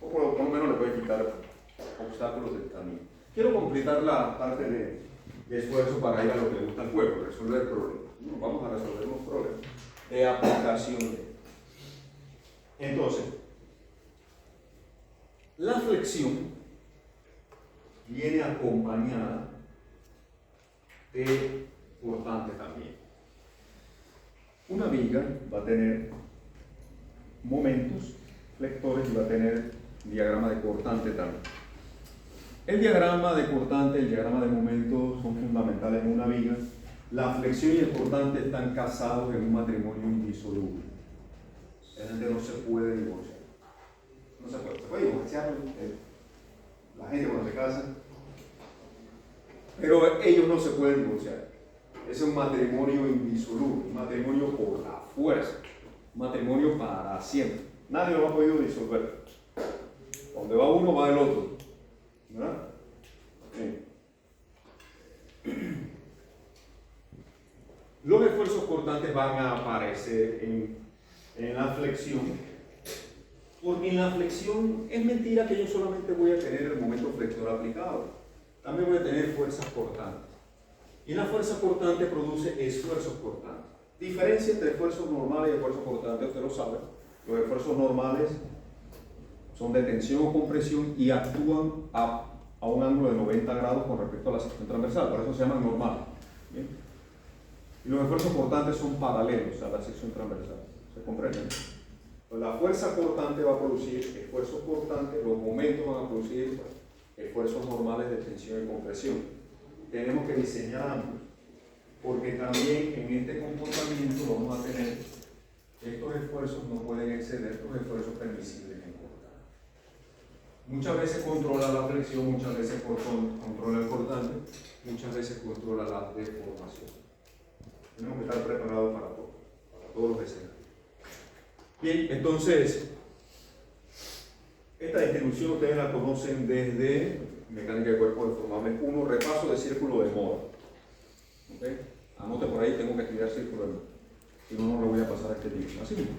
O por lo menos le puede quitar obstáculos del camino. Quiero completar la parte de esfuerzo para ir a lo que le gusta al juego, resolver problemas. Vamos a resolver unos problemas de aplicación. Entonces, la flexión viene acompañada de cortante también. Una viga va a tener momentos flectores y va a tener diagrama de cortante también. El diagrama de cortante y el diagrama de momento son fundamentales en una viga. La flexión y el cortante están casados en un matrimonio indisoluble. La gente no se puede divorciar. No se puede divorciar la gente cuando se casa, pero ellos no se pueden divorciar. Es un matrimonio indisoluble, un matrimonio por la fuerza, un matrimonio para siempre. Nadie lo ha podido disolver. Donde va uno, va el otro. ¿Verdad? Sí. Los esfuerzos cortantes van a aparecer en la flexión, porque en la flexión es mentira que yo solamente voy a tener el momento flexor aplicado, también voy a tener fuerzas cortantes. Y la fuerza cortante produce esfuerzos cortantes. Diferencia entre esfuerzos normales y esfuerzos cortantes, usted lo sabe. Los esfuerzos normales son de tensión o compresión y actúan a un ángulo de 90 grados con respecto a la sección transversal, por eso se llaman normales. ¿Bien? Y los esfuerzos cortantes son paralelos a la sección transversal. ¿Se comprende? Pues la fuerza cortante va a producir esfuerzos cortantes, los momentos van a producir esfuerzos normales de tensión y compresión. Tenemos que diseñar ambos, porque también en este comportamiento vamos a tener estos esfuerzos no pueden exceder estos esfuerzos permisibles en cortante. Muchas veces controla la flexión, muchas veces controla el cortante, muchas veces controla la deformación. Tenemos que estar preparados para todo, para todos los escenarios. Bien, entonces, esta distribución ustedes la conocen desde mecánica de cuerpos deformables 1, repaso de círculo de Mohr. ¿Okay? Anote por ahí, tengo que estudiar círculo de Mohr. Si no, no lo voy a pasar a este libro. Así mismo,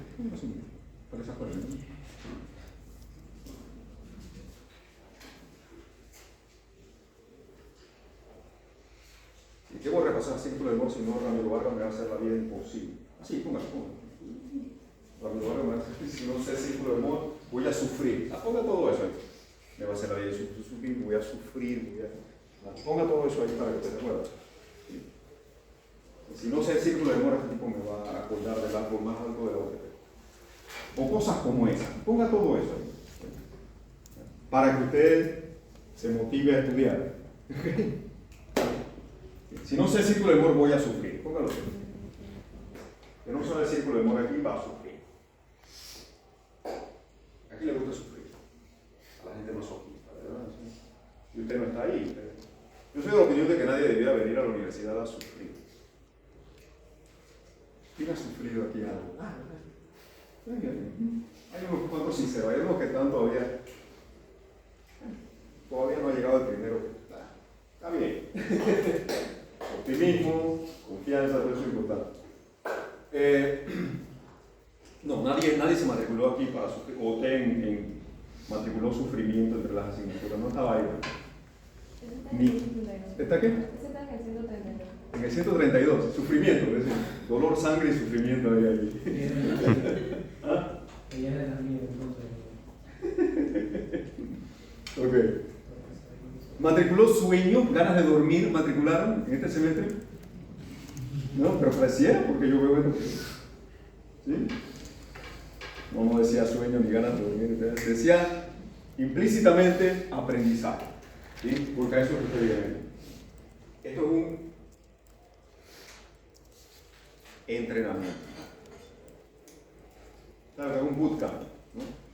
para esas cosas. ¿Y qué voy a repasar círculo de Mohr si no Ramiro Vargas me va a hacer la vida imposible? Así, póngalo. Ramiro Vargas me va a hacer, si no sé círculo de Mohr, voy a sufrir. Ponga todo eso ahí. Me va a hacer la vida imposible, voy a sufrir, ponga todo eso ahí para que te recuerdes. Si no sé el círculo de Mohr, este tipo me va a acordar del árbol más alto de la OTP. O cosas como esas. Ponga todo eso ahí. Para que usted se motive a estudiar. Si no sé el círculo de Mohr, voy a sufrir. Póngalo ahí. Que no sabe el círculo de Mohr aquí, va a sufrir. Aquí le gusta sufrir. A la gente masoquista, ¿verdad? Y usted no está ahí. Yo soy de la opinión de que nadie debiera venir a la universidad a sufrir. ¿Quién ha sufrido aquí algo? Hay unos cuantos sinceros, hay unos que están todavía no ha llegado el primero. Está bien. Optimismo, confianza, todo eso es importante. No, nadie se matriculó aquí para sufrir, o usted matriculó sufrimiento entre las asignaturas, no estaba ahí. ¿Está qué? En el 132, sufrimiento, es decir, dolor, sangre y sufrimiento hay ahí. ¿Ah? Ella era la mía, entonces. Ok. ¿Matriculó sueño, ganas de dormir, matricularon en este semestre? No, pero pareciera, porque yo veo esto. ¿Sí? No decía sueño ni ganas de dormir, decía implícitamente aprendizaje. ¿Sí? Porque a eso es que usted viene. Esto es un entrenamiento. ¿Sabes? Es un bootcamp, ¿no?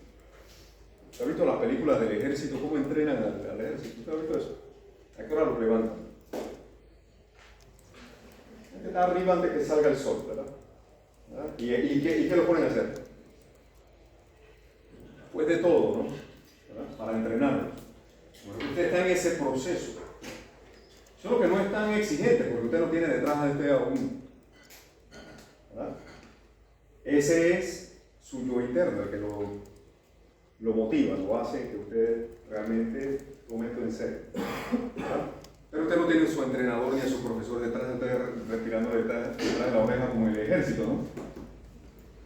¿Usted ha visto las películas del ejército? ¿Cómo entrenan al ejército? ¿Usted ha visto eso? ¿A qué hora lo levantan? Hay que estar arriba antes que salga el sol, ¿verdad? ¿Y qué lo ponen a hacer? Pues de todo, ¿no? ¿Verdad? Para entrenarlos. Bueno, usted está en ese proceso. Solo que no es tan exigente, porque usted no tiene detrás de usted a un. ¿Verdad? Ese es su yo interno, el que lo motiva, lo hace que usted realmente tome esto en serio. ¿Verdad? Pero usted no tiene su entrenador ni a su profesor detrás de usted respirando detrás de la oreja como en el ejército, ¿no?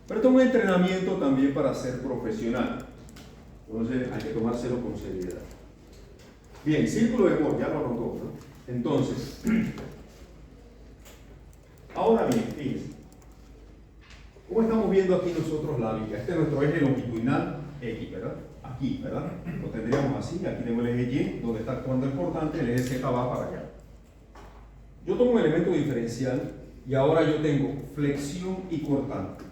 Pero esto es un entrenamiento también para ser profesional. Entonces hay que tomárselo con seriedad. Bien, círculo de Mohr, ya lo anotó, ¿no? Entonces, ahora bien, fíjense. ¿Cómo estamos viendo aquí nosotros la vía? Este es nuestro eje longitudinal X, ¿verdad? Aquí, ¿verdad? Lo tendríamos así, aquí tengo el eje Y, donde está actuando el cortante, el eje Z va para allá. Yo tomo un elemento diferencial y ahora yo tengo flexión y cortante.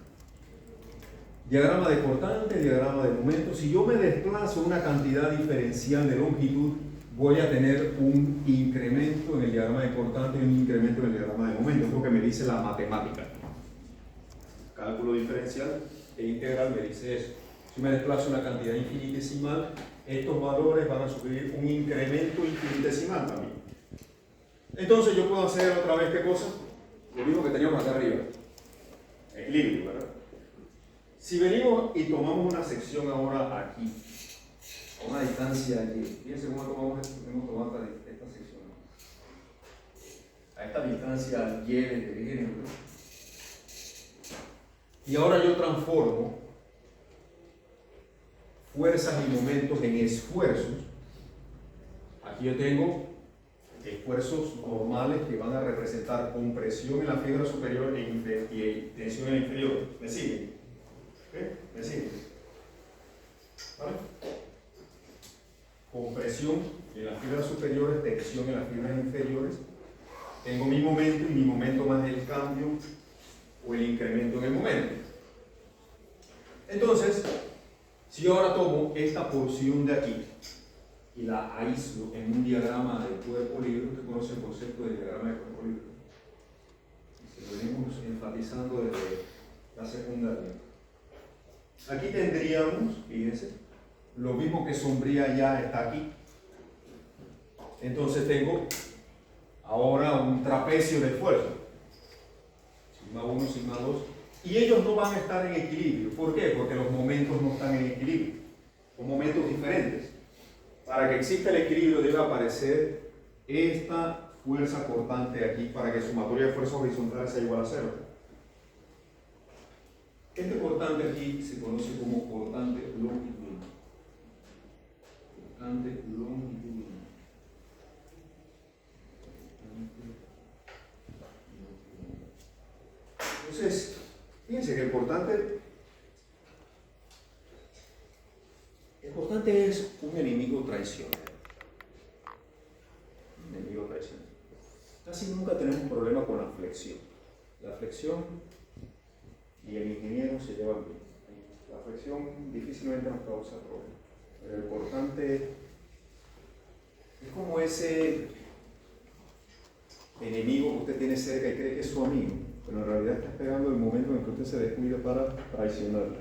Diagrama de cortante, diagrama de momento. Si yo me desplazo una cantidad diferencial de longitud, voy a tener un incremento en el diagrama de cortante y un incremento en el diagrama de momento. Es lo que me dice la matemática. Cálculo diferencial e integral me dice eso. Si me desplazo una cantidad infinitesimal, estos valores van a sufrir un incremento infinitesimal también. Entonces yo puedo hacer otra vez, ¿qué cosa? lo mismo que teníamos acá arriba, equilibrio, ¿verdad? Si venimos y tomamos una sección ahora aquí, a una distancia aquí, fíjense cómo hemos tomado esta sección, a esta distancia y de ejemplo, y ahora yo transformo fuerzas y momentos en esfuerzos. Aquí yo tengo esfuerzos normales que van a representar compresión en la fibra superior y tensión en la inferior. ¿Me siguen? ¿Okay? ¿Me siguen? ¿Vale? Compresión en las fibras superiores, tensión en las fibras inferiores. Tengo mi momento y mi momento más el cambio o el incremento en el momento. Entonces, si yo ahora tomo esta porción de aquí y la aíslo en un diagrama de cuerpo libre, usted conoce el concepto de diagrama de cuerpo libre. Y se lo venimos enfatizando desde la secundaria. Aquí tendríamos, fíjense, lo mismo que sombría ya está aquí. Entonces tengo ahora un trapecio de esfuerzo. Sigma 1, sigma 2. Y ellos no van a estar en equilibrio. ¿Por qué? Porque los momentos no están en equilibrio. Son momentos diferentes. Para que exista el equilibrio debe aparecer esta fuerza cortante aquí para que sumatoria de fuerzas horizontales sea igual a 0. Este cortante aquí se conoce como cortante longitudinal. Cortante longitudinal. Entonces, fíjense que el cortante es un enemigo traicionero. Un enemigo traicionero. Casi nunca tenemos problema con la flexión. La flexión y el ingeniero se llevan bien. La flexión difícilmente nos causa problemas. Pero el cortante es como ese enemigo que usted tiene cerca y cree que es su amigo, pero en realidad está esperando el momento en que usted se descuide para traicionarla.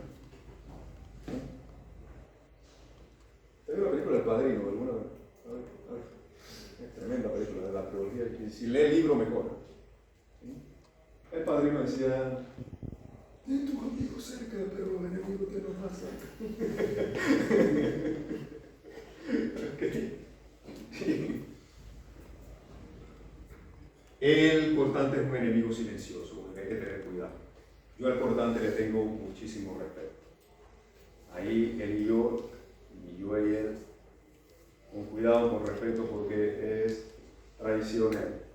¿Usted vio la película El Padrino alguna vez? Es tremenda película de la trilogía. Y si lee el libro, mejora. El Padrino decía: ten tus amigos cerca, pero los enemigos te los pasan. El cortante es un enemigo silencioso, porque hay que tener cuidado. Yo al cortante le tengo muchísimo respeto. Ahí él y yo y él, con cuidado, con respeto, porque es traicionero.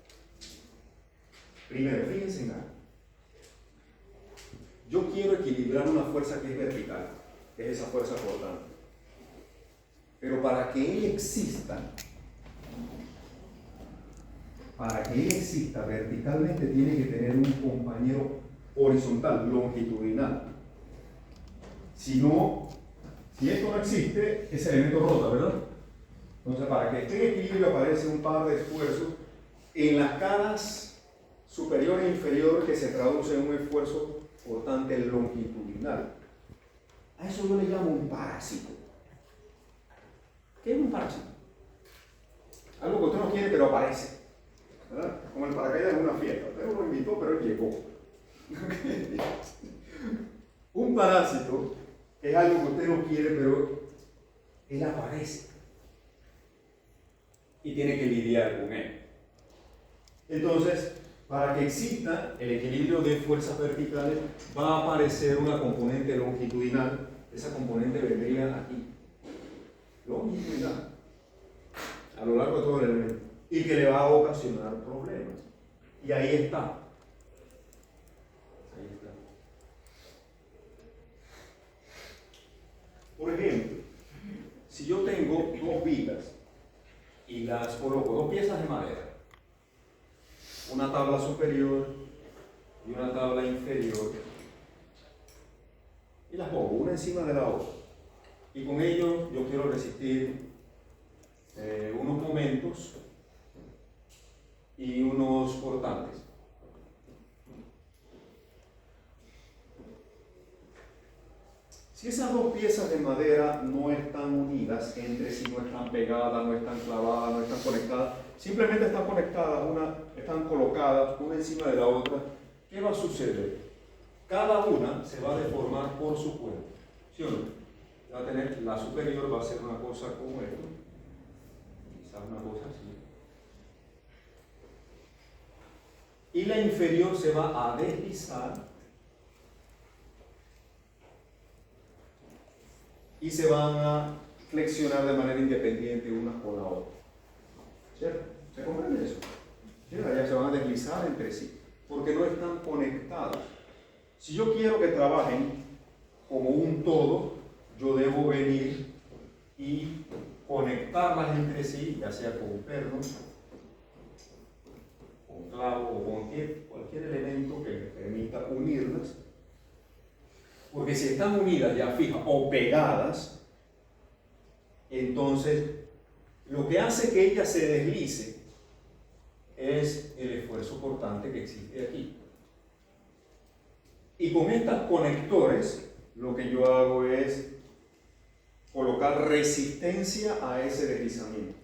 Primero, fíjense en algo. Yo quiero equilibrar una fuerza que es vertical, que es esa fuerza cortante. Pero para que él exista verticalmente, tiene que tener un compañero horizontal, longitudinal. Si esto no existe, ese elemento rota, ¿verdad? Entonces, para que esté en equilibrio aparece un par de esfuerzos en las caras superior e inferior que se traduce en un esfuerzo cortante longitudinal. A eso yo le llamo un parásito. ¿Qué es un parásito? Algo que usted no quiere pero aparece, ¿verdad? Como el paracaídas en una fiesta. Usted no lo invitó pero él llegó. Un parásito es algo que usted no quiere pero él aparece y tiene que lidiar con él. Entonces, para que exista el equilibrio de fuerzas verticales, va a aparecer una componente longitudinal. Esa componente vendría aquí, longitudinal, a lo largo de todo el elemento, y que le va a ocasionar problemas. Y ahí está. Ahí está. Por ejemplo, si yo tengo dos vigas y las coloco, dos piezas de madera, una tabla superior y una tabla inferior, y las pongo una encima de la otra, y con ello yo quiero resistir unos momentos y unos cortantes. Si esas dos piezas de madera no están unidas entre sí, no están pegadas, no están clavadas, no están conectadas, simplemente están conectadas, están colocadas una encima de la otra, ¿qué va a suceder? Cada una se va a deformar por su cuerpo, ¿sí o no? Va a tener, la superior va a ser una cosa como esto, quizás una cosa así. Y la inferior se va a deslizar y se van a flexionar de manera independiente una con la otra. ¿Cierto? ¿Se comprende eso? Ya se van a deslizar entre sí, porque no están conectados. Si yo quiero que trabajen como un todo, yo debo venir y conectarlas entre sí, ya sea con perno, con clavo o con cualquier elemento que me permita unirlas. Porque si están unidas ya fijas o pegadas, entonces lo que hace que ella se deslice es el esfuerzo cortante que existe aquí. Y con estos conectores lo que yo hago es colocar resistencia a ese deslizamiento.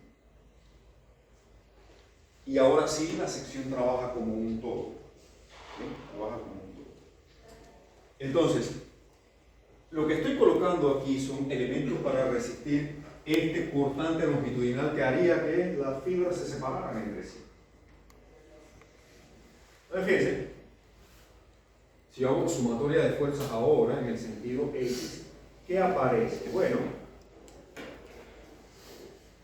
Y ahora sí la sección trabaja como un todo. ¿Sí? Trabaja como un todo. Entonces, lo que estoy colocando aquí son elementos para resistir este cortante longitudinal que haría que las fibras se separaran entre sí. Fíjense, si hago sumatoria de fuerzas ahora en el sentido X, ¿qué aparece? Bueno,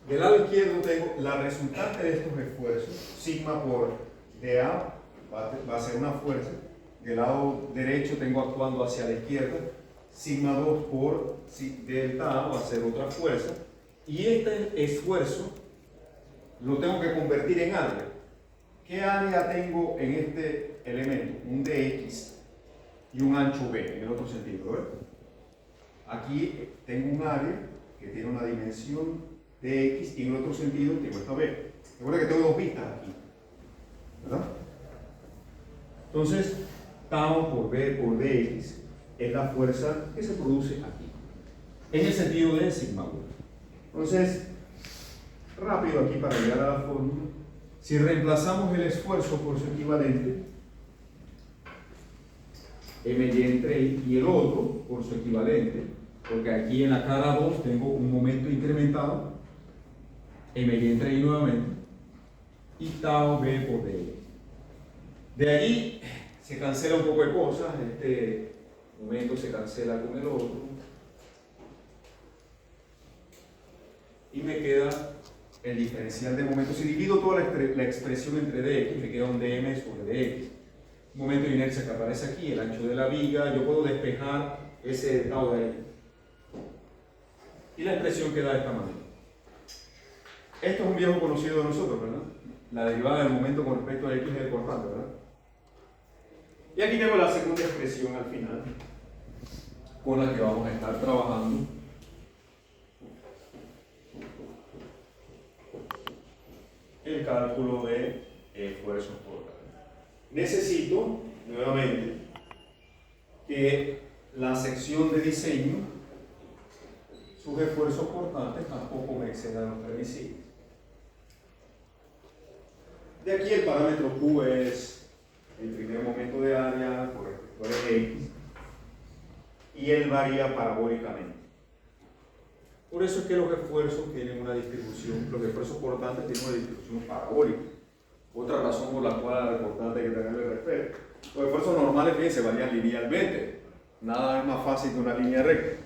del lado izquierdo tengo la resultante de estos esfuerzos, sigma por dA va a ser una fuerza, del lado derecho tengo actuando hacia la izquierda, sigma 2 por delta A va a ser otra fuerza, y este esfuerzo lo tengo que convertir en área. ¿Qué área tengo en este elemento? Un dx y un ancho b, en el otro sentido, ¿verdad? Aquí tengo un área que tiene una dimensión dx y en el otro sentido tengo esta b. Recuerda que tengo dos vistas aquí, ¿verdad? Entonces, tau por b por dx es la fuerza que se produce aquí, en el sentido de sigma 1. Entonces, rápido aquí para llegar a la fórmula, si reemplazamos el esfuerzo por su equivalente, my entre y el otro por su equivalente, porque aquí en la cara 2 tengo un momento incrementado, my entre y nuevamente, y tau b por dx. De ahí se cancela un poco de cosas, este momento se cancela con el otro, y me queda el diferencial de momento. Si divido toda la expresión entre dx, me queda un dm sobre dx. Un momento de inercia que aparece aquí, el ancho de la viga, yo puedo despejar ese tau de ahí. Y la expresión queda de esta manera. Esto es un viejo conocido de nosotros, ¿verdad? La derivada del momento con respecto a x es el cortante, ¿verdad? Y aquí tengo la segunda expresión al final, con la que vamos a estar trabajando. El cálculo de esfuerzos cortantes. Necesito, nuevamente, que la sección de diseño, sus esfuerzos cortantes tampoco me excedan los permisibles. De aquí el parámetro Q es el primer momento de área por respecto a X, y él varía parabólicamente. Por eso es que los esfuerzos tienen una distribución, los esfuerzos cortantes tienen una distribución parabólica. Otra razón por la cual al cortante hay que tenerle respeto. Los esfuerzos normales, fíjense, varían linealmente. Nada es más fácil que una línea recta.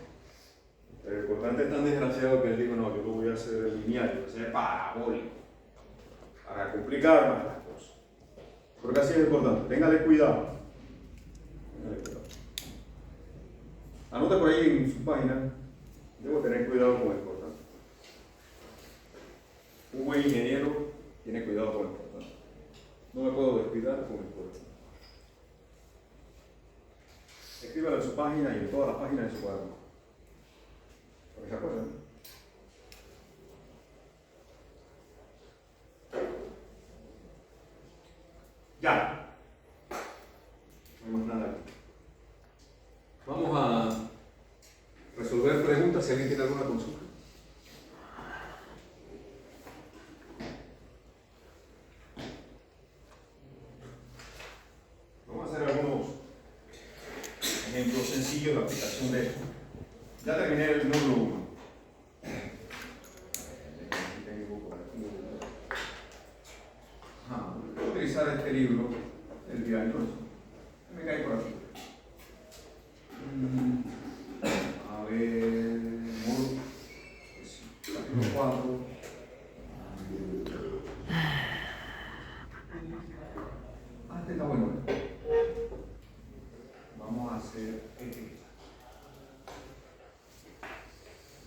El cortante es tan desgraciado que él dijo, no, yo lo voy a hacer lineal, yo voy a hacer parabólico. Para complicar más las cosas. Porque así es importante. Téngale cuidado. Téngale cuidado. Anote por ahí en su página. Debo tener cuidado con el cortante. Un buen ingeniero tiene cuidado con el cortante. No me puedo descuidar con el cortante. Escríbalo en su página y en todas las páginas de su cuaderno. Por esa cosa, ¿no? Ya. No hay más nada aquí. Vamos a resolver preguntas si alguien tiene alguna consulta. ejemplo sencillo de aplicación de esto. Ya terminé el módulo 1. Voy a utilizar este libro, el diario. Me cae por aquí. A ver, módulo 4. Este está bueno. Vamos a hacer este.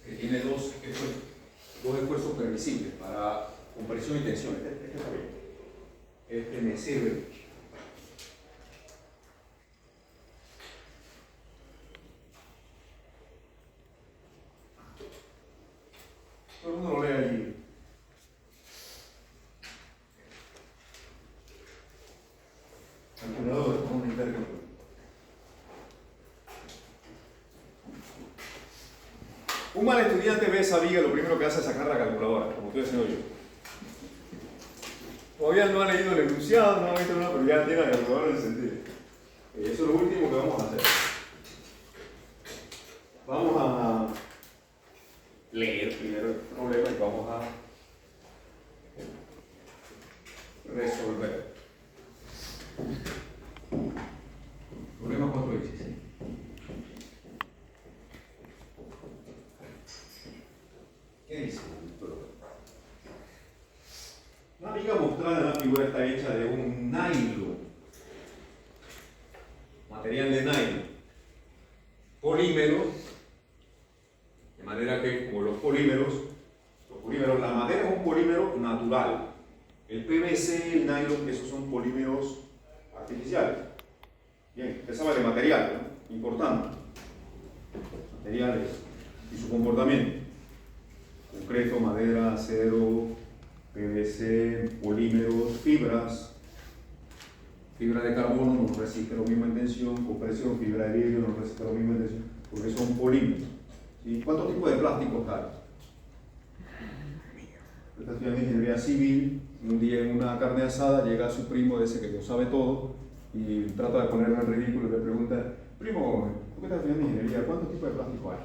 Que tiene dos esfuerzos permisibles para compresión y tensión. Este está bien. Este me sirve. Todo el mundo lo lee allí. Calculador, vamos a necesitar el calculador. Un mal estudiante ve esa viga y lo primero que hace es sacar la calculadora, como estoy haciendo yo. Todavía no ha leído el enunciado, no ha visto nada, pero ya tiene la calculadora en el sentido. Eso es lo último que vamos a hacer. Vamos a leer primero el problema y vamos a resolver. Problema 416. ¿Qué dice? La viga mostrada en la figura está hecha de un nylon, material de nylon, polímero, de manera que como los polímeros, la madera es un polímero natural, el PVC, el nylon, esos son polímeros artificiales. Bien, empezaba de material, ¿no? Importante, materiales y su comportamiento, concreto, madera, acero, PVC, polímeros, fibras. Fibra de carbono no resiste lo mismo en tensión, compresión, fibra de vidrio no resiste lo mismo en tensión, porque son polímeros. ¿Sí? ¿Cuántos tipos de plásticos hay? Está estudiando ingeniería civil, y un día en una carne asada llega su primo ese que lo sabe todo y trata de ponerlo en ridículo y le pregunta: primo, ¿tú qué estás estudiando ingeniería? ¿Cuántos tipos de plástico hay?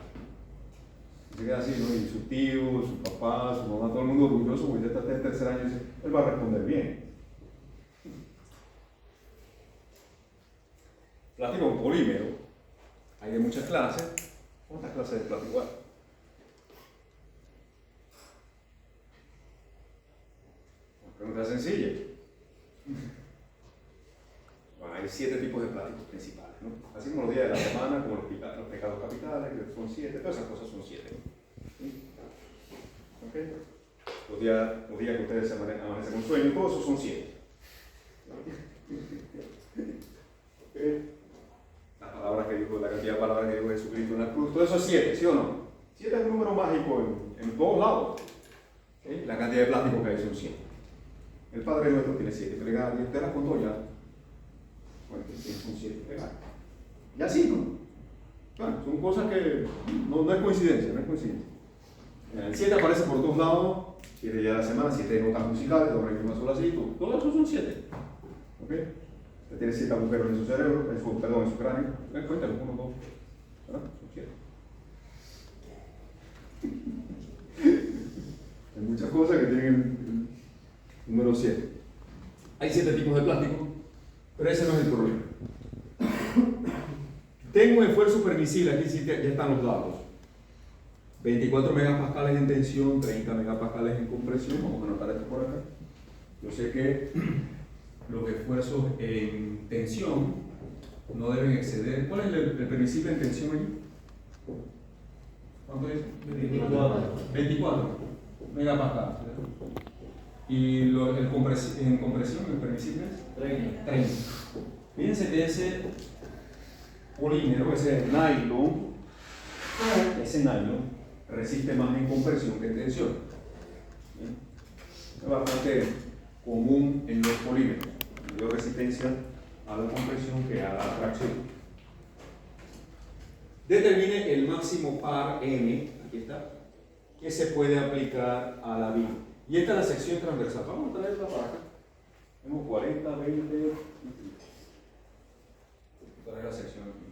Se queda así, ¿no? Y su tío, su papá, su mamá, todo el mundo orgulloso porque ya está en el tercer año y dice: él va a responder bien. Plástico con polímero, hay de muchas clases. ¿Cuántas clases de plástico hay? Una pregunta sencilla. Bueno, hay 7 tipos de plásticos principales, ¿no? Así como los días de la semana, como los pecados capitales, que son 7, todas esas cosas son 7. ¿Sí? ¿Okay? Los días que ustedes amanecen con sueño, todos esos son 7. ¿Okay? Las palabras que dijo, la cantidad de palabras que dijo Jesucristo en la cruz, todo eso es 7, ¿sí o no? 7 es un número mágico en todos lados. ¿Okay? La cantidad de plástico que hay son 7. El Padre Nuestro tiene 7, pero usted las contó ya. Bueno, son 7, y así, ¿no? Bueno, son cosas que no es coincidencia, no es coincidencia. El 7 aparece por todos lados, 7 días de la semana, 7 notas musicales, 2 ritmos solo así, todo eso son 7. ¿Ok? Usted tiene 7 agujeros en su cerebro, en su cráneo. Cuéntalo, 1, 2, ¿verdad? Son 7. Hay muchas cosas que tienen el número 7. Hay 7 tipos de plástico, pero ese no es el problema. Tengo esfuerzo permisible, aquí sí ya están los datos. 24 megapascales en tensión, 30 megapascales en compresión. Vamos a anotar esto por acá. Yo sé que los esfuerzos en tensión no deben exceder. ¿Cuál es el permisible en tensión allí? ¿Cuánto es? 24 megapascales. ¿Y en compresión el permisible es? 30. Fíjense que ese polímero, ese nylon, resiste más en compresión que en tensión. Es bastante común en los polímeros, mayor resistencia a la compresión que a la tracción. Determine el máximo par N, aquí está, que se puede aplicar a la viga. Y esta es la sección transversal. Vamos a traerla para acá. Tenemos 40, 20, 30. Traer la sección aquí.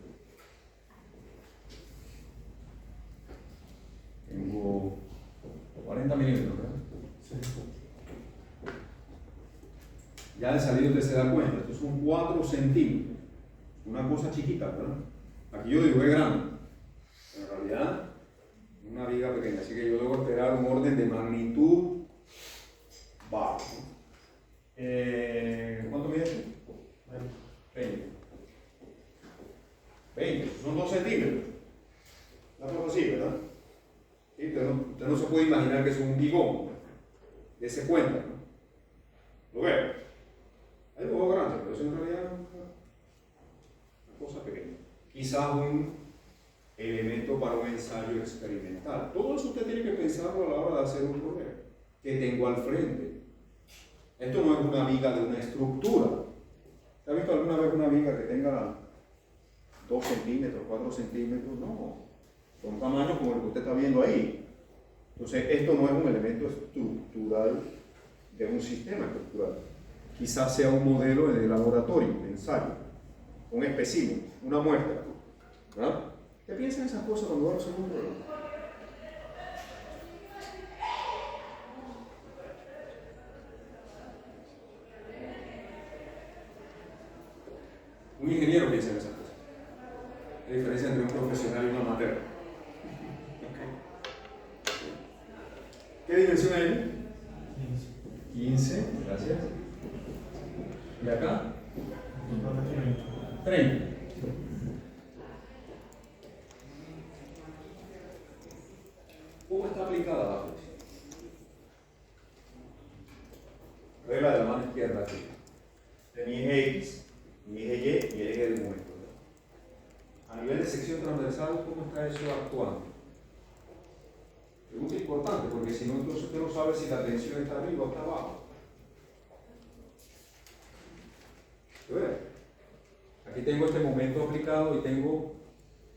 Ya de salida usted se da cuenta, estos son 4 centímetros. Una cosa chiquita, ¿verdad? Aquí yo digo es grande, pero en realidad una viga pequeña, así que yo debo esperar un orden de magnitud bajo. ¿Cuánto mide esto? 20. 20, son 2 centímetros. Una cosa así, ¿verdad? ¿Sí? Usted no se puede imaginar que es un bigón de ese cuenta, ¿no? ¿Lo veo? Hay un poco grande, pero eso en realidad es una cosa pequeña. Quizás un elemento para un ensayo experimental. Todo eso usted tiene que pensarlo a la hora de hacer un problema. ¿Qué tengo al frente? Esto no es una viga de una estructura. ¿Se ha visto alguna vez una viga que tenga 2 centímetros, 4 centímetros? No. Son tamaños como el que usted está viendo ahí. Entonces, esto no es un elemento estructural de un sistema estructural. Quizás sea un modelo de laboratorio, de ensayo, un espécimen, una muestra. ¿Verdad? ¿Qué piensan esas cosas cuando van a hacer un problema? Un ingeniero piensa en esas cosas. La diferencia entre un profesional y un amateur. ¿Qué dimensión hay? 15, gracias. ¿Y acá? 30. ¿Cómo está aplicada la flexión? Regla de la mano izquierda aquí. De mi eje X, mi eje Y y el eje del momento. A nivel de sección transversal, ¿cómo está eso actuando? Pregunta importante, porque si no, entonces usted no sabe si la tensión está arriba o está abajo. Aquí tengo este momento aplicado y tengo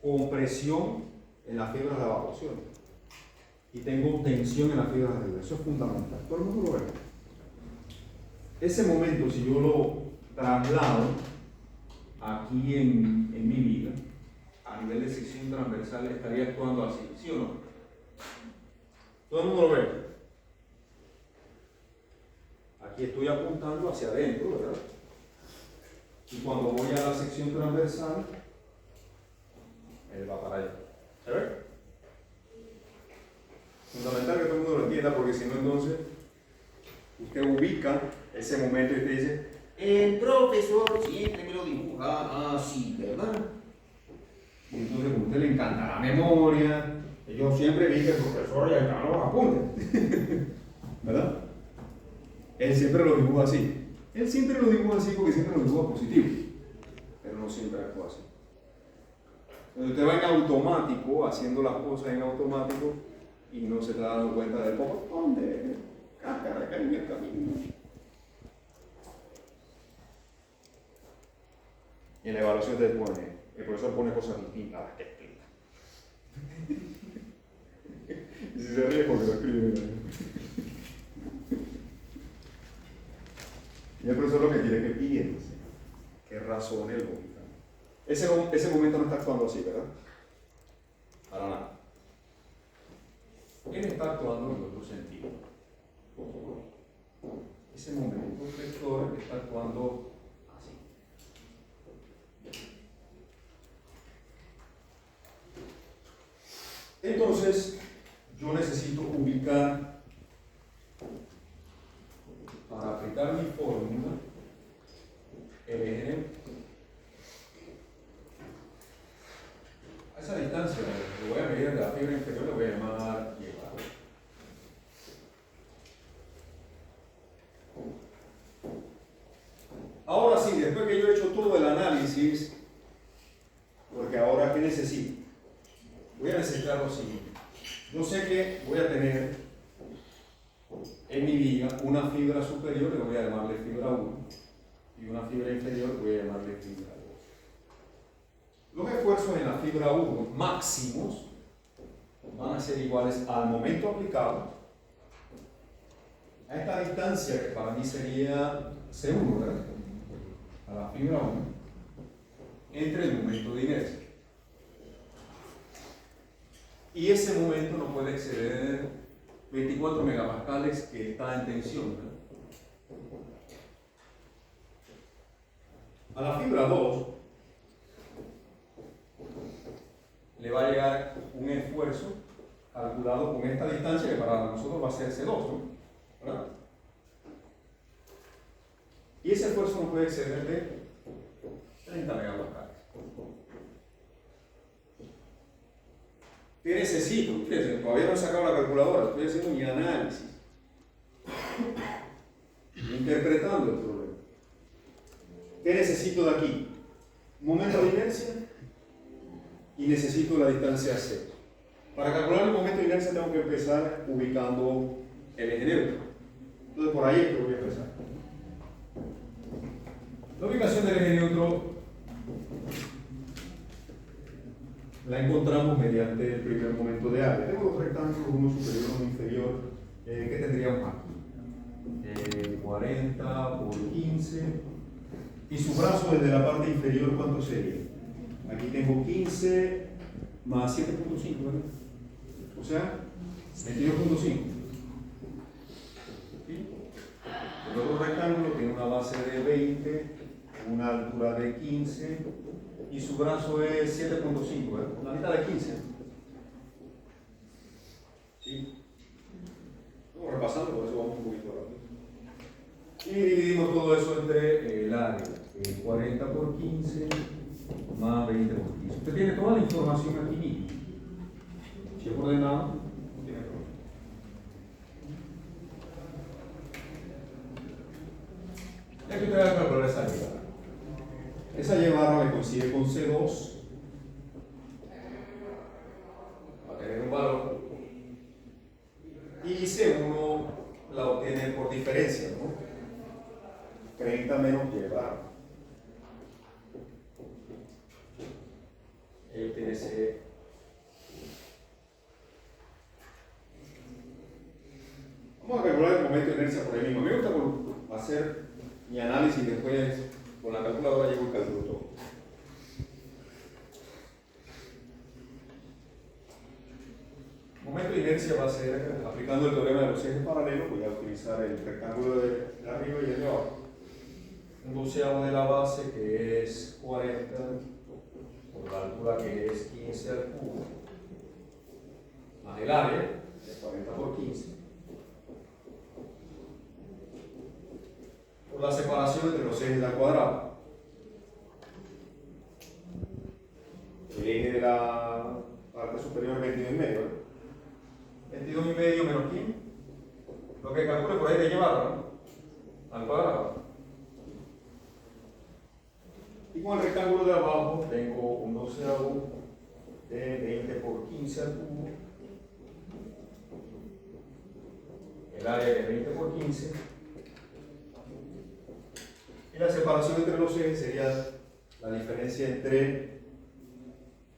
compresión en las fibras de abajo, ¿sí o no? Y tengo tensión en las fibras de arriba. Eso es fundamental. Todo el mundo lo ve. Ese momento, si yo lo traslado aquí en mi viga, a nivel de sección transversal, estaría actuando así, ¿sí o no? Todo el mundo lo ve. Aquí estoy apuntando hacia adentro, ¿verdad? Y cuando voy a la sección transversal, él va para allá. ¿Se ve? Fundamental que todo el mundo lo entienda, porque si no, entonces usted ubica ese momento y usted dice: el profesor siempre me lo dibuja así, ¿verdad? Y entonces a usted le encanta la memoria. Yo siempre vi que el profesor ya está los apuntes, ¿verdad? Él siempre lo dibuja así. Él siempre lo dibuja así porque siempre lo dibuja positivo, pero no siempre actúa así. Entonces usted va en automático, haciendo las cosas en automático, y no se está dando cuenta del montón de cáscara que hay en el camino. Y en la evaluación el profesor pone cosas distintas a las que explica. Y si se ríe porque lo escribe. Y el profesor lo que quiere es que piense, que razone lógicamente. Ese momento no está actuando así, ¿verdad? Para nada. Él está actuando en otro sentido. Ese momento, el vector está actuando así. Entonces, yo necesito ubicar, para aplicar mi fórmula, el eje. A esa distancia, lo voy a medir de la fibra inferior, le voy a llamar Y. Ahora sí, después que yo he hecho todo el análisis, porque ahora ¿qué necesito? Voy a necesitar lo siguiente. Yo sé que voy a tener en mi viga una fibra superior, le voy a llamarle fibra 1, y una fibra inferior voy a llamarle fibra 2. Los esfuerzos en la fibra 1 máximos van a ser iguales al momento aplicado a esta distancia que para mí sería C1, ¿verdad? A la fibra 1 entre el momento de inercia. Y ese momento no puede exceder 24 megapascales, que está en tensión, ¿verdad? a la fibra 2 le va a llegar un esfuerzo calculado con esta distancia que para nosotros va a ser C2, ¿no? ¿Verdad? Y ese esfuerzo no puede exceder de 30 megapascales. ¿Qué necesito? Fíjense, todavía no he sacado la calculadora, estoy haciendo mi análisis, interpretando el problema. ¿Qué necesito de aquí? Momento de inercia y necesito la distancia C. Para calcular el momento de inercia tengo que empezar ubicando el eje neutro. Entonces por ahí es que voy a empezar. La ubicación del eje neutro la encontramos mediante el primer momento de área. Tengo dos rectángulos, uno superior y uno inferior. ¿Qué tendríamos aquí? 40 por 15. Y su brazo desde la parte inferior, ¿cuánto sería? Aquí tengo 15 más 7.5, ¿verdad? O sea, 22.5. ¿Sí? El otro rectángulo tiene una base de 20, una altura de 15 y su brazo es 7.5, ¿verdad? La mitad de 15. ¿Sí? Vamos repasando, por eso vamos un poquito rápido. Y dividimos todo eso entre el área. 40 por 15 más 20 por 15. Usted tiene toda la información aquí mismo. Si es ordenado, no tiene problema. Y aquí usted va a calcular esa Y barra. Esa Y barra le coincide con C2. Va a tener un valor. Y C1 la obtiene por diferencia, ¿no? 30 menos Y barra. Él tiene C. Vamos a calcular el momento de inercia por ahí mismo. A mí me gusta hacer mi análisis y después con la calculadora llevo y calculo todo. Momento de inercia va a ser, aplicando el teorema de los ejes paralelos, voy a utilizar el rectángulo de arriba y el de abajo. Un doceavo de la base que es 40 por la altura que es 15 al cubo, más el área de 40 por 15, por la separación entre los ejes al cuadrado. El eje de la parte superior es 22,5, ¿verdad? 22,5 menos 15, lo que calcule por ahí de llevarlo, ¿no? Al cuadrado. Y con el rectángulo de abajo tengo un doceavo de 20 por 15 al cubo, el área de 20 por 15, y la separación entre los ejes sería la diferencia entre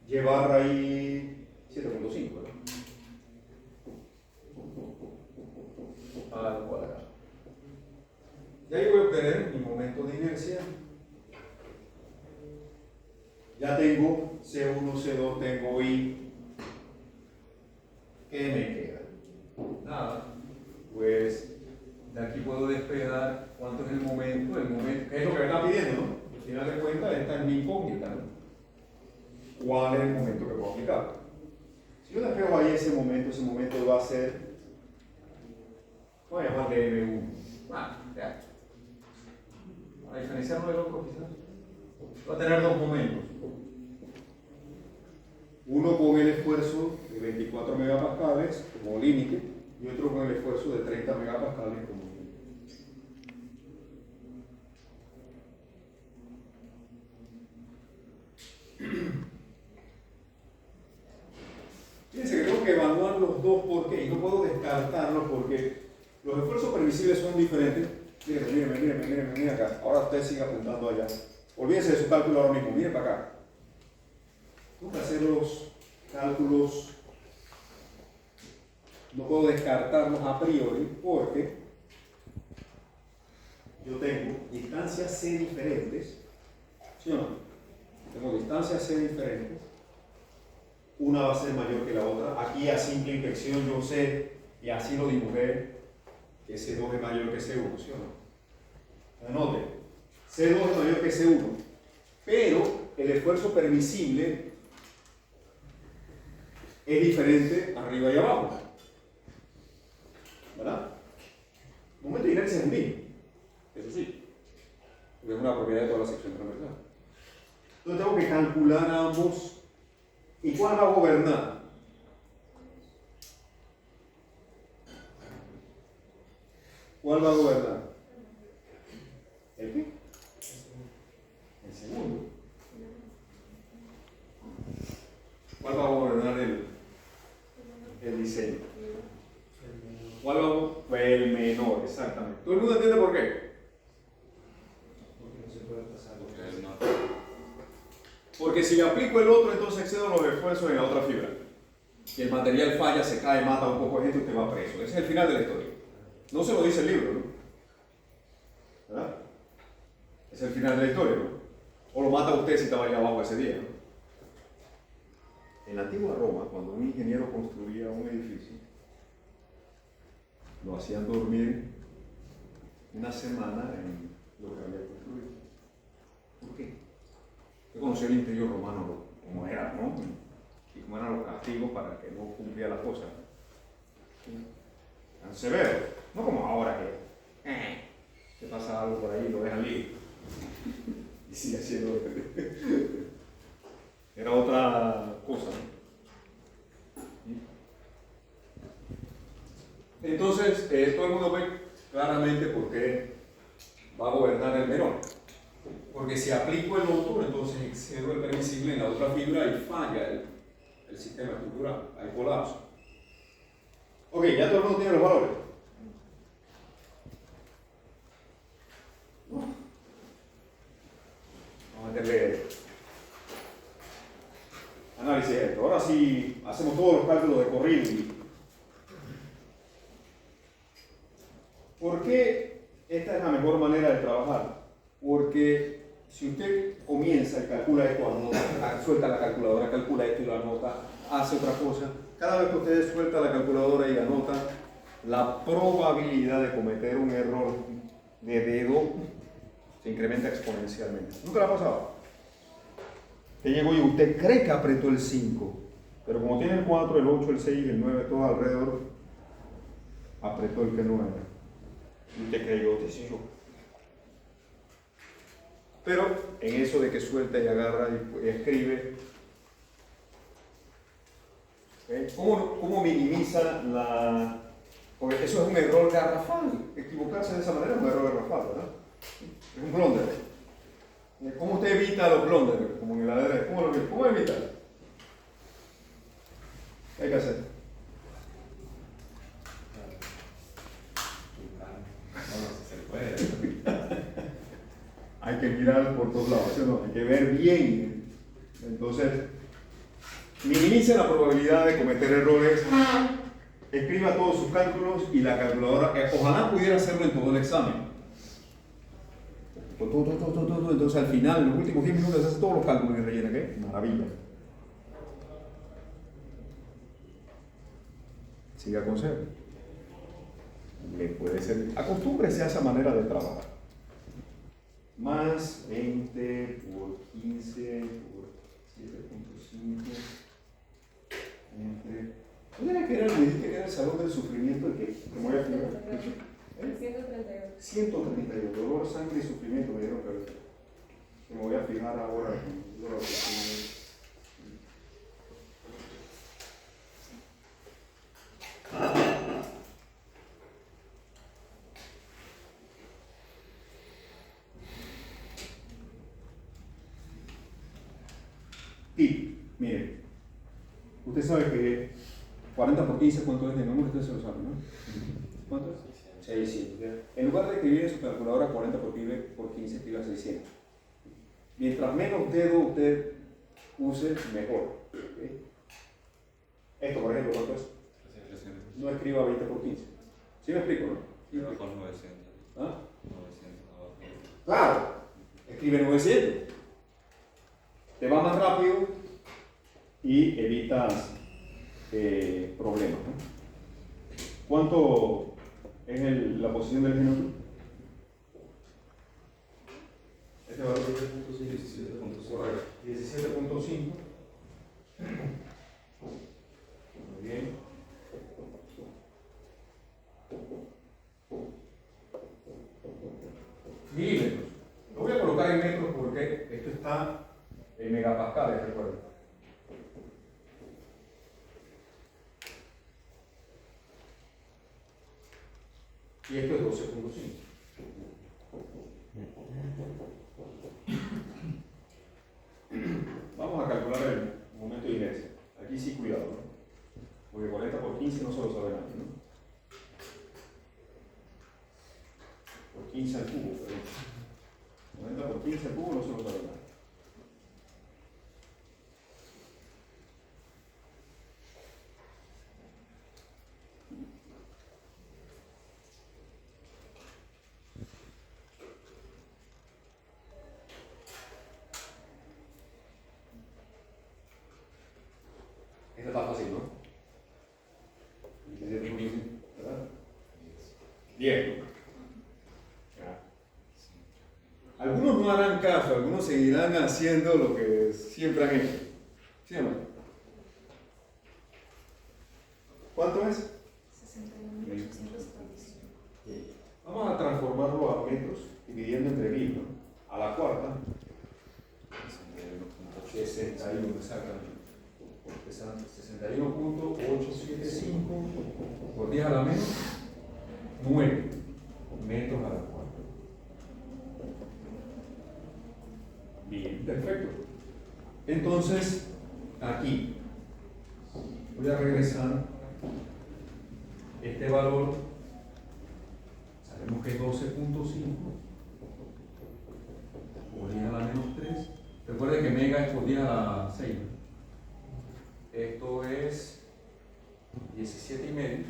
Y barra y 7.5, ¿verdad? Al cuadrado. Y ahí voy a obtener mi momento de inercia. Ya tengo C1, C2, tengo I. ¿Qué me queda? Nada. Pues de aquí puedo despegar cuánto es el momento, que es lo que me está pidiendo, ¿no? Al final de cuentas, esta es mi incógnita, ¿no? ¿Cuál es el momento que puedo aplicar? Si yo despego ahí ese momento va a ser, voy a llamarle M1. Ya. Para diferenciarlo del otro, quizás. Va a tener dos momentos. Uno con el esfuerzo de 24 megapascales como límite y otro con el esfuerzo de 30 megapascales como límite. Fíjense que tengo que evaluar los dos porque y no puedo descartarlos porque los esfuerzos permisibles son diferentes. Miren acá. Ahora usted sigue apuntando allá. Olvídense de su cálculo ahora mismo. Miren para acá. Tengo que hacer los cálculos, no puedo descartarlos a priori porque yo tengo distancias C diferentes, ¿sí o no? Tengo distancias C diferentes, una va a ser mayor que la otra. Aquí a simple inspección yo sé, y así lo dibujé, que C2 es mayor que C1, ¿sí o no? Anote, C2 es mayor que C1. pero el esfuerzo permisible es diferente arriba y abajo. ¿Verdad? El momento de inercia es el mismo, eso sí, porque es una propiedad de toda la sección transversal. Entonces tengo que calcular ambos. ¿Y cuál va a gobernar? ¿Cuál va a gobernar? ¿El qué? El segundo. ¿Cuál va a gobernar el diseño? ¿Cuál va a gobernar? El menor, exactamente. ¿Todo el mundo entiende por qué? Porque no se puede pasar. Porque si aplico el otro, entonces excedo los esfuerzos en la otra fibra. Y el material falla, se cae, mata un poco de gente y usted va preso. Ese es el final de la historia. No se lo dice el libro, ¿no? ¿Verdad? Es el final de la historia, ¿no? O lo mata usted si estaba allá abajo ese día, ¿no? En la antigua Roma, cuando un ingeniero construía un edificio, lo hacían dormir una semana en lo que había construido. ¿Por qué? Yo conocí el imperio romano, como era, ¿no? Y cómo eran los castigos para que no cumplía las cosas. Tan severos, no como ahora que pasa algo por ahí y lo dejan libre. Y sigue haciendo. Era otra cosa, ¿no? Entonces, todo el mundo ve claramente por qué va a gobernar el menor. Porque si aplico el otro, entonces excedo el permisible en la otra fibra y falla el sistema estructural, hay colapso. Ok, ya todo el mundo tiene los valores. Vamos a meterle análisis a esto. Ahora sí hacemos todos los cálculos de corrido. ¿Por qué esta es la mejor manera de trabajar? Porque si usted comienza y calcula esto, anota, suelta la calculadora, calcula esto y lo anota, hace otra cosa, cada vez que usted suelta la calculadora y anota, la probabilidad de cometer un error de dedo se incrementa exponencialmente. ¿Nunca le ha pasado? Que llegó y usted cree que apretó el 5, pero como tiene el 4, el 8, el 6 y el 9 todo alrededor, apretó el que no era. Y usted creyó, decidió. Pero en eso de que suelta y agarra y escribe, ¿cómo minimiza la...? Porque eso es un error garrafal. Equivocarse de esa manera es un error garrafal, ¿verdad? Es un blunder. ¿Cómo usted evita los blunders? Como en el ajedrez. ¿Cómo evita? ¿Qué hay que hacer? Hay que mirar por todos lados, ¿sí o no? Hay que ver bien. Entonces, minimice la probabilidad de cometer errores, escriba todos sus cálculos y la calculadora, ojalá pudiera hacerlo en todo el examen. Entonces al final, en los últimos 10 minutos, hace todos los cálculos y rellena, ¿qué? Maravilla. Siga consejo. Le puede servir. Acostúmbrese a esa manera de trabajar. Más 20 por 15 por 7.5 entre... ¿Dónde era que era? Me dijiste que era el salón del sufrimiento el que me voy a fijar. 132. 132, dolor, sangre y sufrimiento me dieron que me voy a fijar ahora. Tip, mire, usted sabe que 40 por 15, ¿cuánto es de memoria? Usted se lo sabe, ¿no? ¿Cuánto es? 600. En lugar de escribir en su calculadora 40 por 15, escriba 600. Mientras menos dedo usted use, mejor. ¿Okay? Esto, por ejemplo, ¿cuánto es? No escriba 20 por 15. ¿Sí me explico, no? Y abajo 900. ¿Ah? 900 abajo. Claro, escribe 900. Te va más rápido y evitas problemas, ¿no? ¿Cuánto es la posición del genotip? Este valor es 17.5. correcto. 17.5. Muy bien. Milímetros. Lo voy a colocar en metros porque esto está en megapascales, recuerden. Y esto es 12.5. Vamos a calcular el momento de inercia. Aquí sí, cuidado, ¿no? Porque 40 por 15 no se lo sabe nadie, ¿no? Por 15 al cubo, pero 40 por 15 al cubo no se lo sabe nadie. Esta está fácil, ¿no? ¿Verdad? 10. Algunos no harán caso, algunos seguirán haciendo lo que siempre han hecho. ¿Sí o no? ¿Cuánto es? 61.875. Vamos a transformarlo a metros, dividiendo entre 1000, ¿no? A la cuarta. 61, exactamente. 61.875 por 10 a la menos 9 metros a la cuarta. Bien, perfecto. Entonces, aquí voy a regresar este valor. Sabemos que es 12.5 por 10 a la menos 3. Recuerden que mega es por 10 a la 6. Esto es 17,5.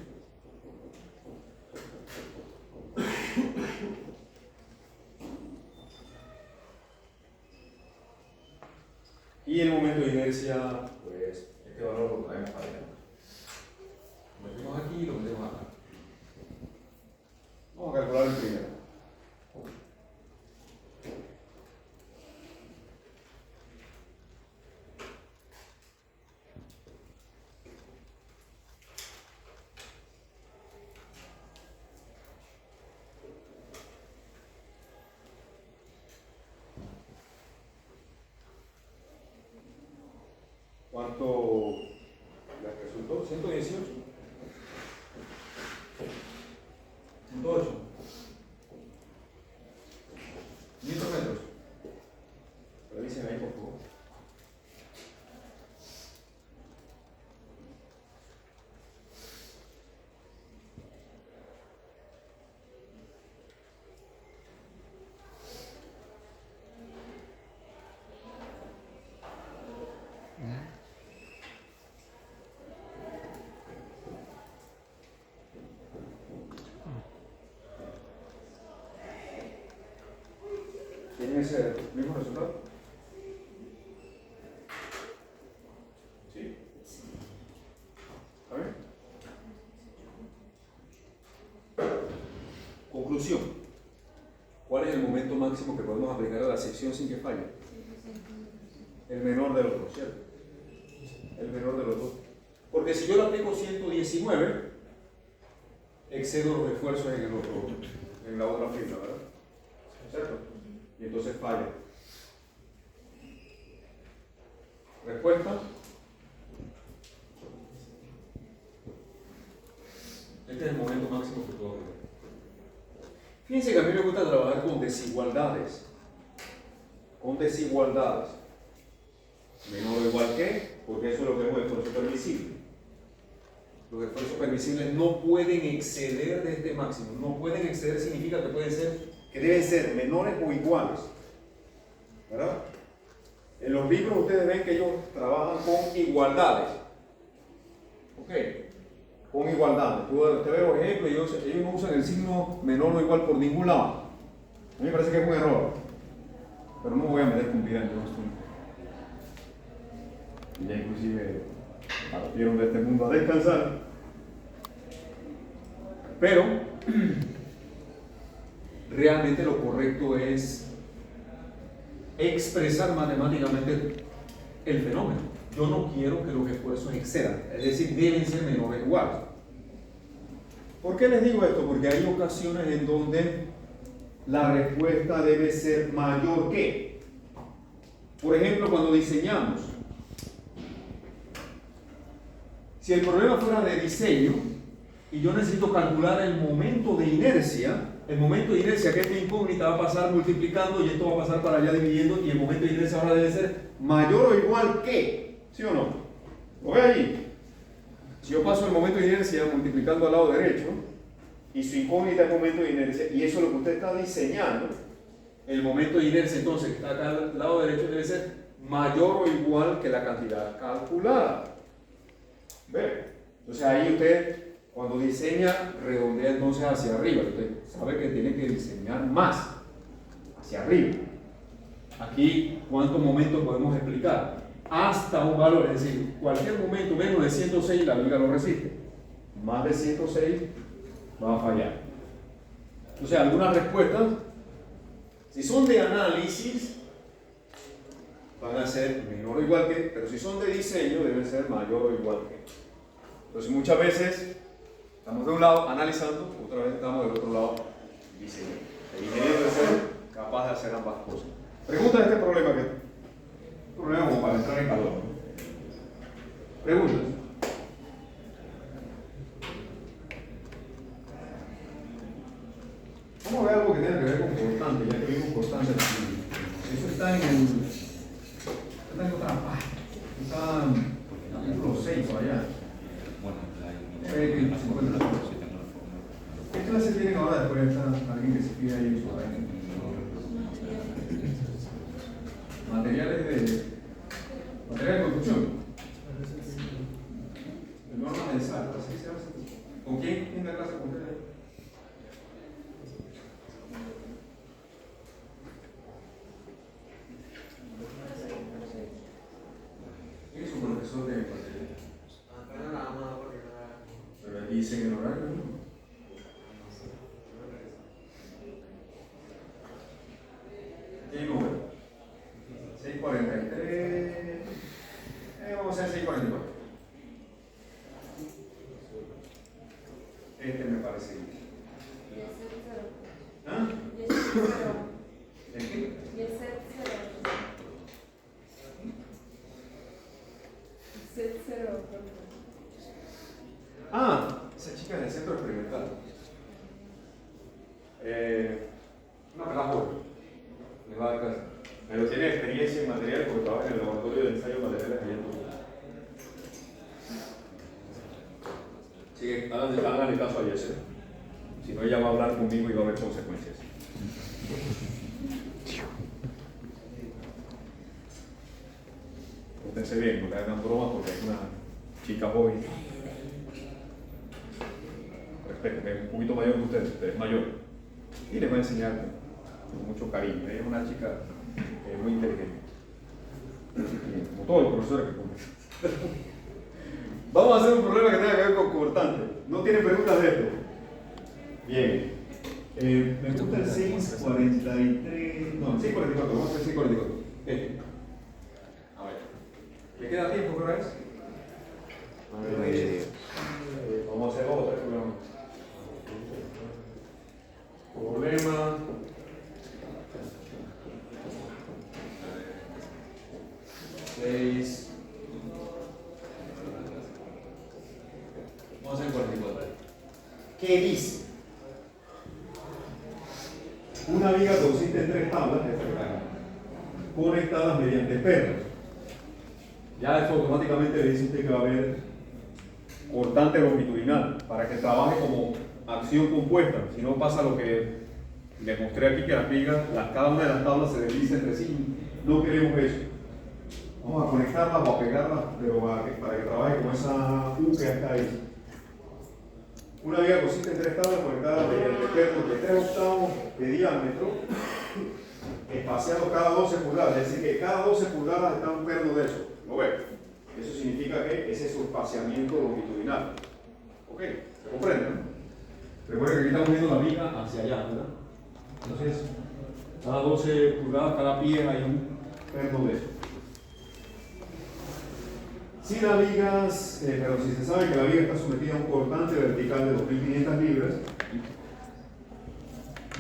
Y el momento de inercia, pues este valor lo traemos para adelante. Lo metemos aquí y lo metemos acá. Vamos a calcular el primero. ¿Cuánto les resultó? 118. 108. Newton-metros. Revisen ahí, por favor. ¿Tienen ese mismo resultado? ¿Sí? ¿Está bien? Conclusión. ¿Cuál es el momento máximo que podemos aplicar a la sección sin que falle? El menor de los dos, ¿cierto? El menor de los dos. Porque si yo le aplico 119, excedo los esfuerzos en la otra fibra, ¿verdad? ¿Cierto? Y entonces falla. Respuesta. Este es el momento máximo que puedo aplicar. Fíjense que a mí me gusta trabajar con desigualdades. Con desigualdades. Menor o igual que, porque eso es lo que es un esfuerzo permisible. Los esfuerzos permisibles no pueden exceder de este máximo. No pueden exceder significa que deben ser menores o iguales. ¿Verdad? En los libros ustedes ven que ellos trabajan con igualdades. ¿Ok? Con igualdades. Usted ve los ejemplos y ellos no usan el signo menor o igual por ningún lado. A mí me parece que es un error. Pero no me voy a meter con vida en todo esto. Y ya inclusive partieron de este mundo a descansar. Pero realmente lo correcto es expresar matemáticamente el fenómeno. Yo no quiero que los esfuerzos excedan, es decir, deben ser menores o iguales. ¿Por qué les digo esto? Porque hay ocasiones en donde la respuesta debe ser mayor que. Por ejemplo, cuando diseñamos, si el problema fuera de diseño y yo necesito calcular el momento de inercia que esta incógnita va a pasar multiplicando y esto va a pasar para allá dividiendo, y el momento de inercia ahora debe ser mayor o igual que, ¿sí o no? ¿Lo ve allí? Si yo paso el momento de inercia multiplicando al lado derecho y su incógnita es el momento de inercia, y eso es lo que usted está diseñando, el momento de inercia entonces que está acá al lado derecho debe ser mayor o igual que la cantidad calculada. ¿Ve? Entonces ahí usted, cuando diseña, redondea entonces hacia arriba. Usted sabe que tiene que diseñar más hacia arriba. Aquí, ¿cuántos momentos podemos explicar? Hasta un valor, es decir, cualquier momento menos de 106 la viga lo resiste. Más de 106 va a fallar. Entonces, algunas respuestas, si son de análisis, van a ser menor o igual que, pero si son de diseño, deben ser mayor o igual que. Entonces, muchas veces estamos de un lado analizando, otra vez estamos del otro lado diseñando. El ingeniero debe ser capaz de hacer ambas cosas. Pregunta de este problema que un problema como para entrar en calor, ¿no? Preguntas. Vamos a ver algo que tiene que ver con constante, ya que vimos constante. Eso está en el. Está en otra página. Está en el capítulo 6 por allá. ¿Qué clase tienen ahora después de alguien que se pide ahí en su vaina? Materiales de construcción. Normas de sal, así se hace. ¿Con quién tiene la clase con ustedes? ¿Quién es su profesor de materiales? Pero aquí dicen el horario, ¿no? ¿Qué número? 643. Vamos a hacer 644. Este me parece bien. ¿Ah? ¿El qué? Ah, esa chica del centro experimental. Una pelada joven. Le va a dar clase. Pero tiene experiencia en material porque trabaja en el laboratorio de ensayo de materiales allá en Turquía. Así que háganle caso a Jesse. Si no, ella va a hablar conmigo y va a haber consecuencias. Pónganse bien, no le hagan bromas porque es una chica joven. Respeto, que es un poquito mayor que usted es mayor. Y le va a enseñar con mucho cariño. Ella es una chica muy inteligente. Como todos los profesores que conozco. Vamos a hacer un problema que tenga que ver con cortante. ¿No tiene preguntas de esto? Bien. Me gusta el 643. No, el 644. Vamos a hacer el 644. A ver. ¿Le queda tiempo? ¿Qué hora es? Vamos a hacer otro programa. Problema. Vamos a hacer 44. ¿Qué dice? Una viga consiste en 3 tablas conectadas mediante pernos. Ya esto automáticamente le dice usted que va a haber cortante longitudinal para que trabaje como acción compuesta. Si no pasa lo que les mostré aquí, que las vigas, cada una de las tablas se desliza entre sí. No queremos eso. Vamos a conectarlas o a pegarlas, pero para que trabaje como esa U que está ahí. Una viga consiste en 3 tablas conectadas mediante pernos de 3 octavos de diámetro, espaciados cada 12 pulgadas. Es decir, que cada 12 pulgadas está un perno de eso. ¿Lo ves? Eso significa que ese es su espaciamiento longitudinal. ¿Ok? ¿Se comprende? ¿No? Recuerden que aquí estamos viendo la viga hacia allá, ¿verdad? Entonces, cada 12 pulgadas, cada pie hay un perno de esto. Si la viga, pero si se sabe que la viga está sometida a un cortante vertical de 2.500 libras,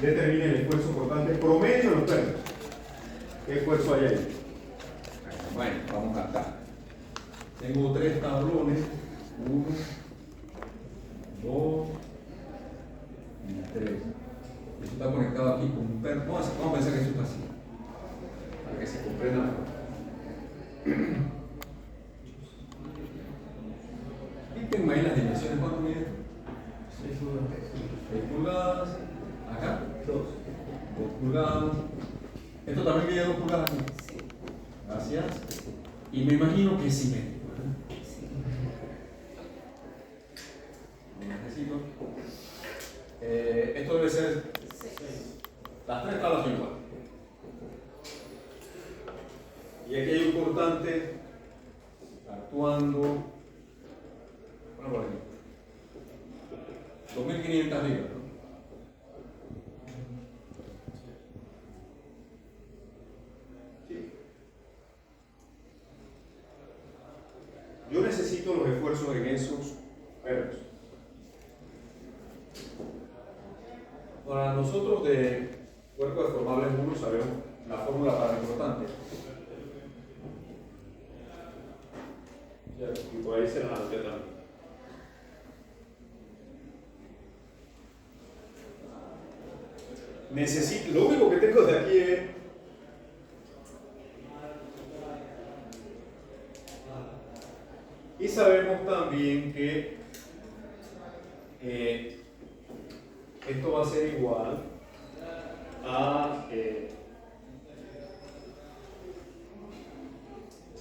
determine el esfuerzo cortante promedio de los pernos. ¿Qué esfuerzo hay ahí? Bueno, vamos acá. Tengo 3 tablones. 1, 2 y 3. Esto está conectado aquí con un perno. Vamos a pensar que esto está así, para que se comprenda mejor. Quiten ahí las dimensiones. ¿Cuánto mide? 6 pulgadas. Acá, 2 pulgadas. Esto también mide 2 pulgadas aquí. Gracias. Y me imagino que es simétrico. Necesito. Esto debe ser 6. Las 3 tablas son iguales. Y aquí hay un cortante actuando. Bueno, por aquí. 2.500 libras, ¿no? Sí. Yo necesito los esfuerzos en esos pernos. Para nosotros de cuerpos deformables 1 sabemos la fórmula para el cortante. Y por ahí se las anoté también. Necesito, lo único que tengo de aquí es y sabemos también que esto va a ser igual a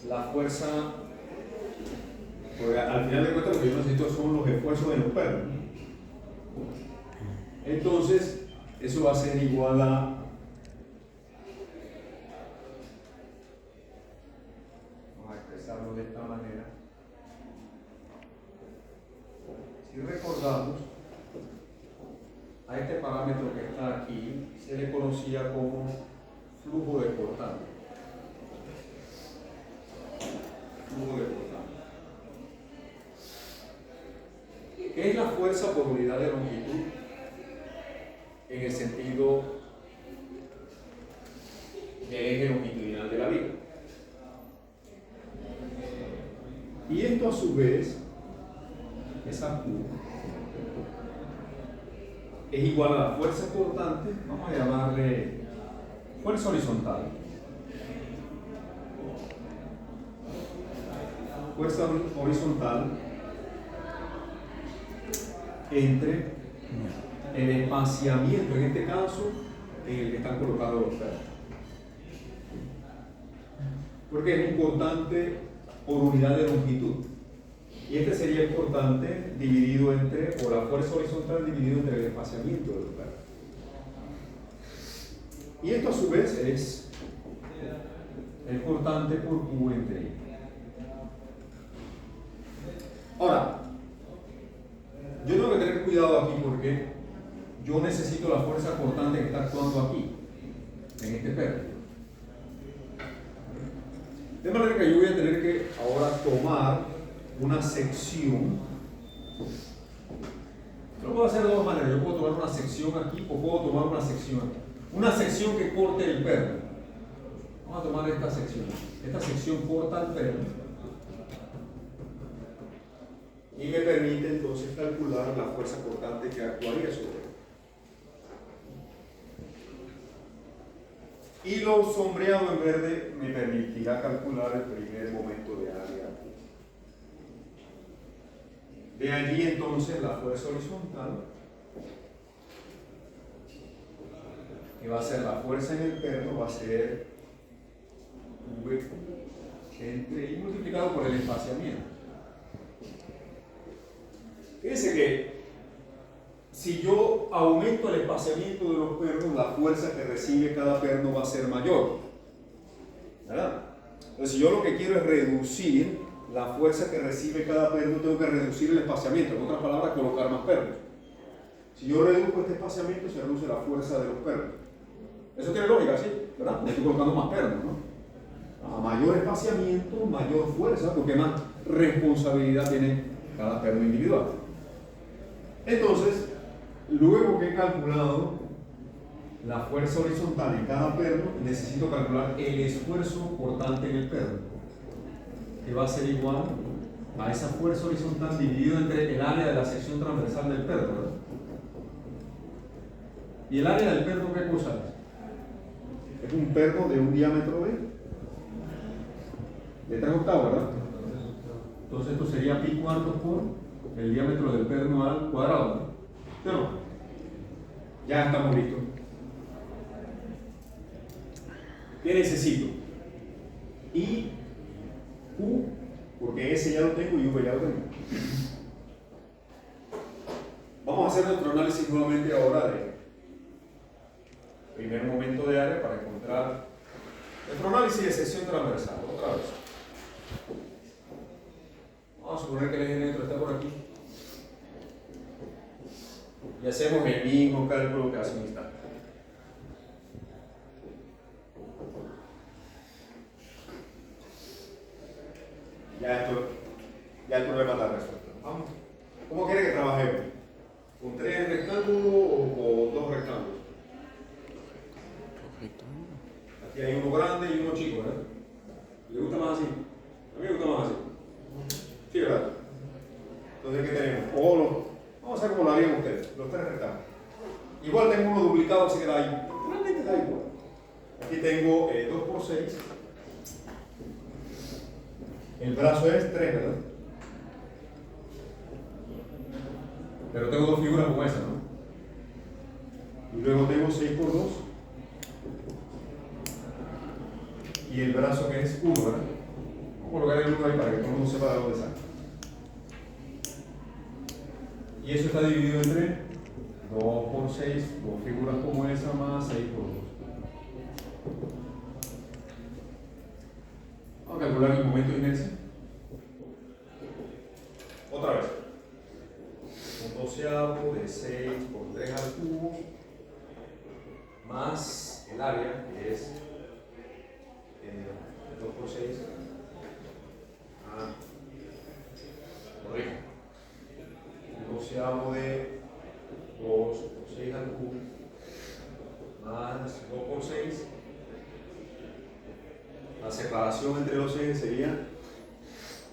la fuerza, porque al final de cuentas lo que yo necesito son los esfuerzos de los pernos. Entonces, eso va a ser igual a vamos a expresarlo de esta manera. Si recordamos, a este parámetro que está aquí se le conocía como flujo de cortante. Flujo de cortante. ¿Qué es la fuerza por unidad de longitud? En el sentido de eje longitudinal de la viga. Y esto a su vez, esa Q, es igual a la fuerza cortante, vamos a llamarle fuerza horizontal. Fuerza horizontal entre el espaciamiento, en este caso, en el que están colocados los pernos. Porque es un cortante por unidad de longitud. Y este sería el cortante dividido entre, o la fuerza horizontal dividido entre el espaciamiento de los pernos. Y esto a su vez es el cortante por Q entre I. Ahora, yo tengo que tener cuidado aquí porque yo necesito la fuerza cortante que está actuando aquí, en este perno. De manera que yo voy a tener que ahora tomar una sección. Lo puedo hacer de dos maneras. Yo puedo tomar una sección aquí o puedo tomar una sección aquí. Una sección que corte el perno. Vamos a tomar esta sección. Esta sección corta el perno y me permite entonces calcular la fuerza cortante que actuaría sobre él. Y lo sombreado en verde me permitirá calcular el primer momento de área aquí. De allí entonces la fuerza horizontal, que va a ser la fuerza en el perno, va a ser V entre I multiplicado por el espaciamiento. Fíjense que si yo aumento el espaciamiento de los pernos, la fuerza que recibe cada perno va a ser mayor, ¿verdad? Entonces, si yo lo que quiero es reducir la fuerza que recibe cada perno, tengo que reducir el espaciamiento. En otras palabras, colocar más pernos. Si yo reduzco este espaciamiento, se reduce la fuerza de los pernos. Eso tiene lógica, ¿sí? ¿Verdad? Porque estoy colocando más pernos, ¿no? A mayor espaciamiento, mayor fuerza, porque más responsabilidad tiene cada perno individual. Entonces, luego que he calculado la fuerza horizontal en cada perno, necesito calcular el esfuerzo portante en el perno, que va a ser igual a esa fuerza horizontal dividido entre el área de la sección transversal del perno, ¿verdad? ¿Y el área del perno qué cosa es? Es un perno de un diámetro de 3 octavos, ¿verdad? Entonces esto sería pi cuartos por el diámetro del perno al cuadrado, ¿sí o no? Ya estamos listos. ¿Qué necesito? I, Q, porque S ya lo tengo y V ya lo tengo. Vamos a hacer nuestro análisis nuevamente ahora de primer momento de área para encontrar nuestro análisis de sección transversal. Otra vez. Vamos a suponer que el eje neutro está por aquí. Y hacemos el mismo cálculo que hace un instante. Ya el problema está resuelto. Vamos. ¿Cómo quiere que trabajemos? ¿Con 3 rectángulos o con 2 rectángulos? Aquí hay uno grande y uno chico, ¿verdad? ¿Le gusta más así? A mí me gusta más así. Sí, ¿verdad? Entonces, ¿qué tenemos? Vamos a hacer como lo harían ustedes, los 3 rectángulos. Igual tengo uno duplicado, así que realmente da igual. Aquí tengo 2 por 6. El brazo es 3, ¿verdad? Pero tengo 2 figuras como esa, ¿no? Y luego tengo 6 por 2. Y el brazo que es 1, ¿verdad? Vamos a colocar el 1 ahí para que todo el mundo sepa de dónde sale. Y eso está dividido entre 2 por 6, 2 figuras como esa más 6 por 2. Vamos a calcular el momento de inercia. Otra vez. Un doceavo de 6 por 3 al cubo más el área, que es 2 por 6. Corrijo. Un doceavo de 2 por 6 al cubo más 2 por 6. La separación entre los ejes sería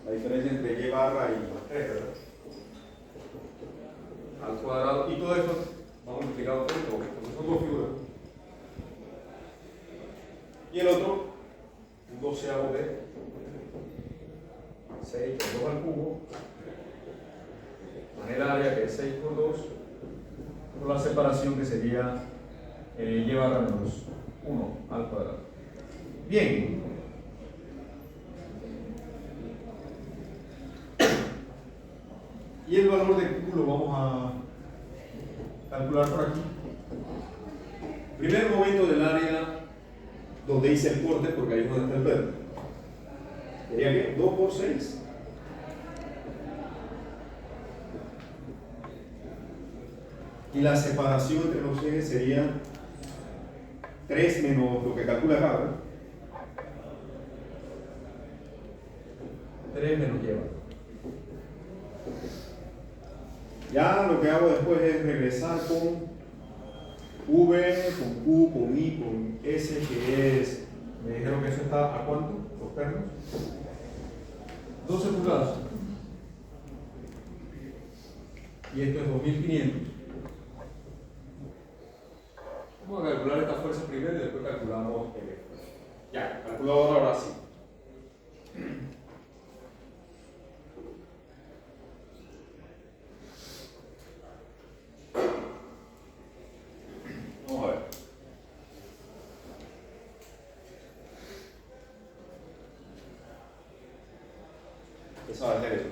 la diferencia entre y barra y más 3, ¿verdad? Al cuadrado. Y todo esto vamos a multiplicar por esto, porque son 2 figuras. Y el otro, un doceavo de 6 por 2 al cubo, más el área que es 6 por 2, por la separación que sería y barra menos 1 al cuadrado. Bien. Y el valor de Q lo vamos a calcular por aquí. Primer momento del área donde hice el corte, porque ahí es donde está el verde. Sería que 2 por 6. Y la separación entre los ejes sería 3 menos lo que calcula acá, ¿verdad? 3 menos lleva. Ya lo que hago después es regresar con V, con Q, con I, con S, que es, me dijeron que eso está ¿a cuánto? Los pernos. 12 pulgadas. Y esto es 2500. Vamos a calcular esta fuerza primero y después calculamos el esfuerzo. Ya, calculador ahora sí. Vamos a ver. ¿Qué sabe hacer eso?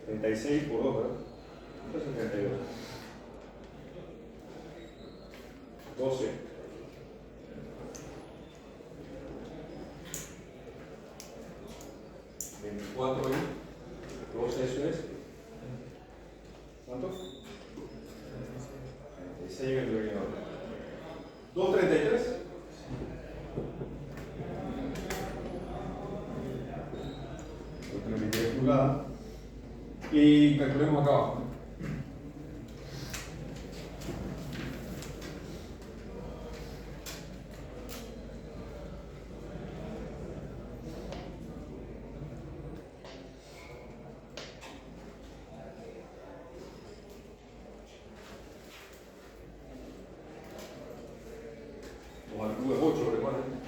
36 por 2, ¿verdad? Entonces 32. 12. 24 y 12, eso es. ¿Cuánto? 36 en el denominador. 2 Y calculemos acá abajo. Ojalá tuve 8, recuerden.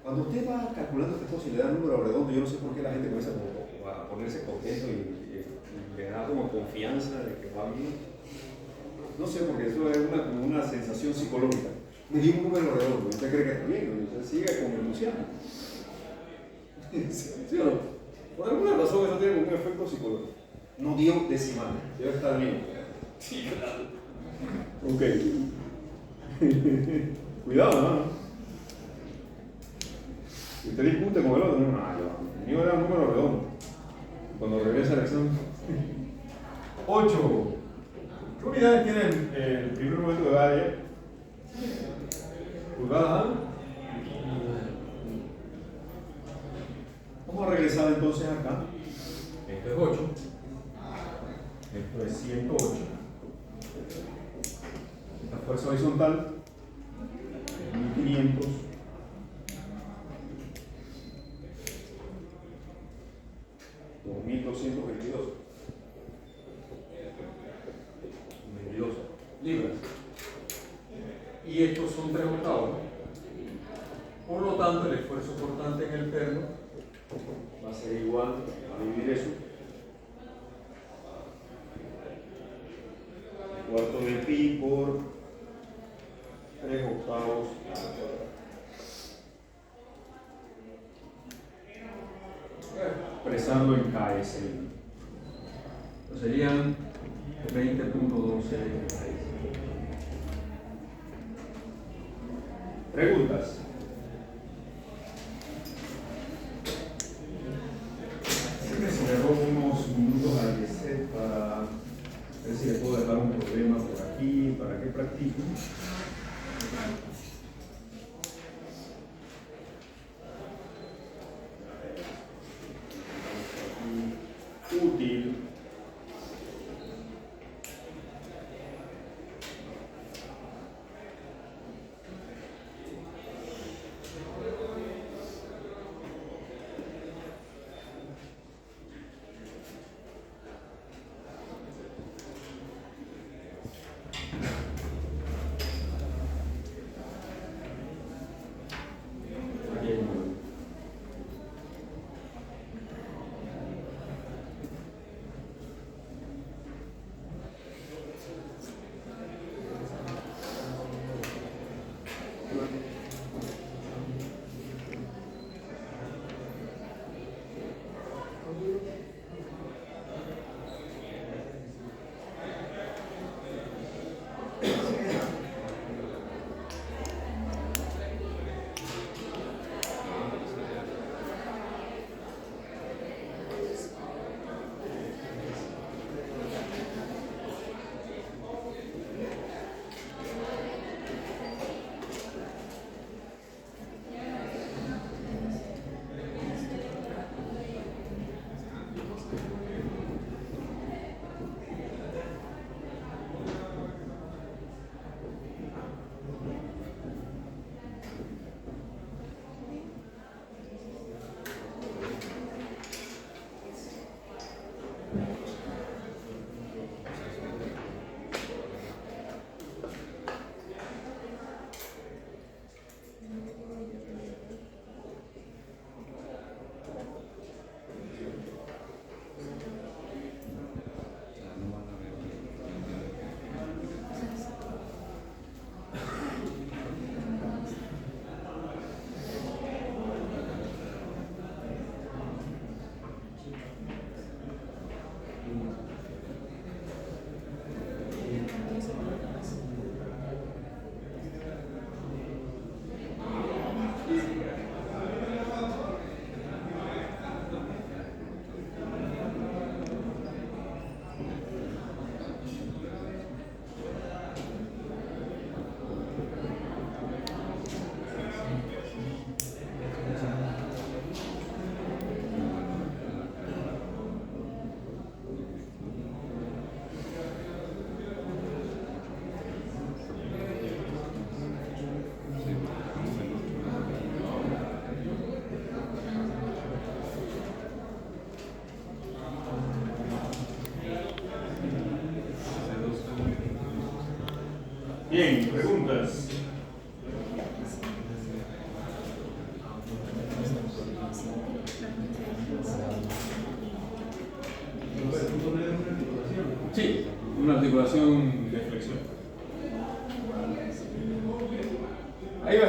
Cuando usted va calculando estas cosas y le da el número redondo, yo no sé por qué la gente comienza a ponerse contento y le da como confianza de que va bien. No sé, porque eso es como una sensación psicológica. Me dio un número redondo, y usted cree que está bien, y usted sigue con entusiasmo. ¿Sí o no? Por alguna razón eso tiene como un efecto psicológico. No dio decimal, debe estar bien. Sí, claro. Ok. Cuidado, ¿no? Si usted discute con el otro, no, el mío era un número redondo. Cuando regresa el examen. 8. ¿Qué unidades tiene el primer momento de área? ¿Pulgadas? Vamos a regresar entonces acá. Esto es 8. Esto es 108. Esta fuerza horizontal 1500. 2222 libras. Y estos son 3 octavos. Por lo tanto, el esfuerzo cortante en el perno va a ser igual a dividir eso. Cuarto de pi por 3 octavos. Expresarlo en KSI. Entonces serían 20.12. Preguntas. Siempre se le robo unos minutos al Yeset para ver si le puedo dejar un problema por aquí, para que practique. Útil. Bien, preguntas. Sí, una articulación de flexión.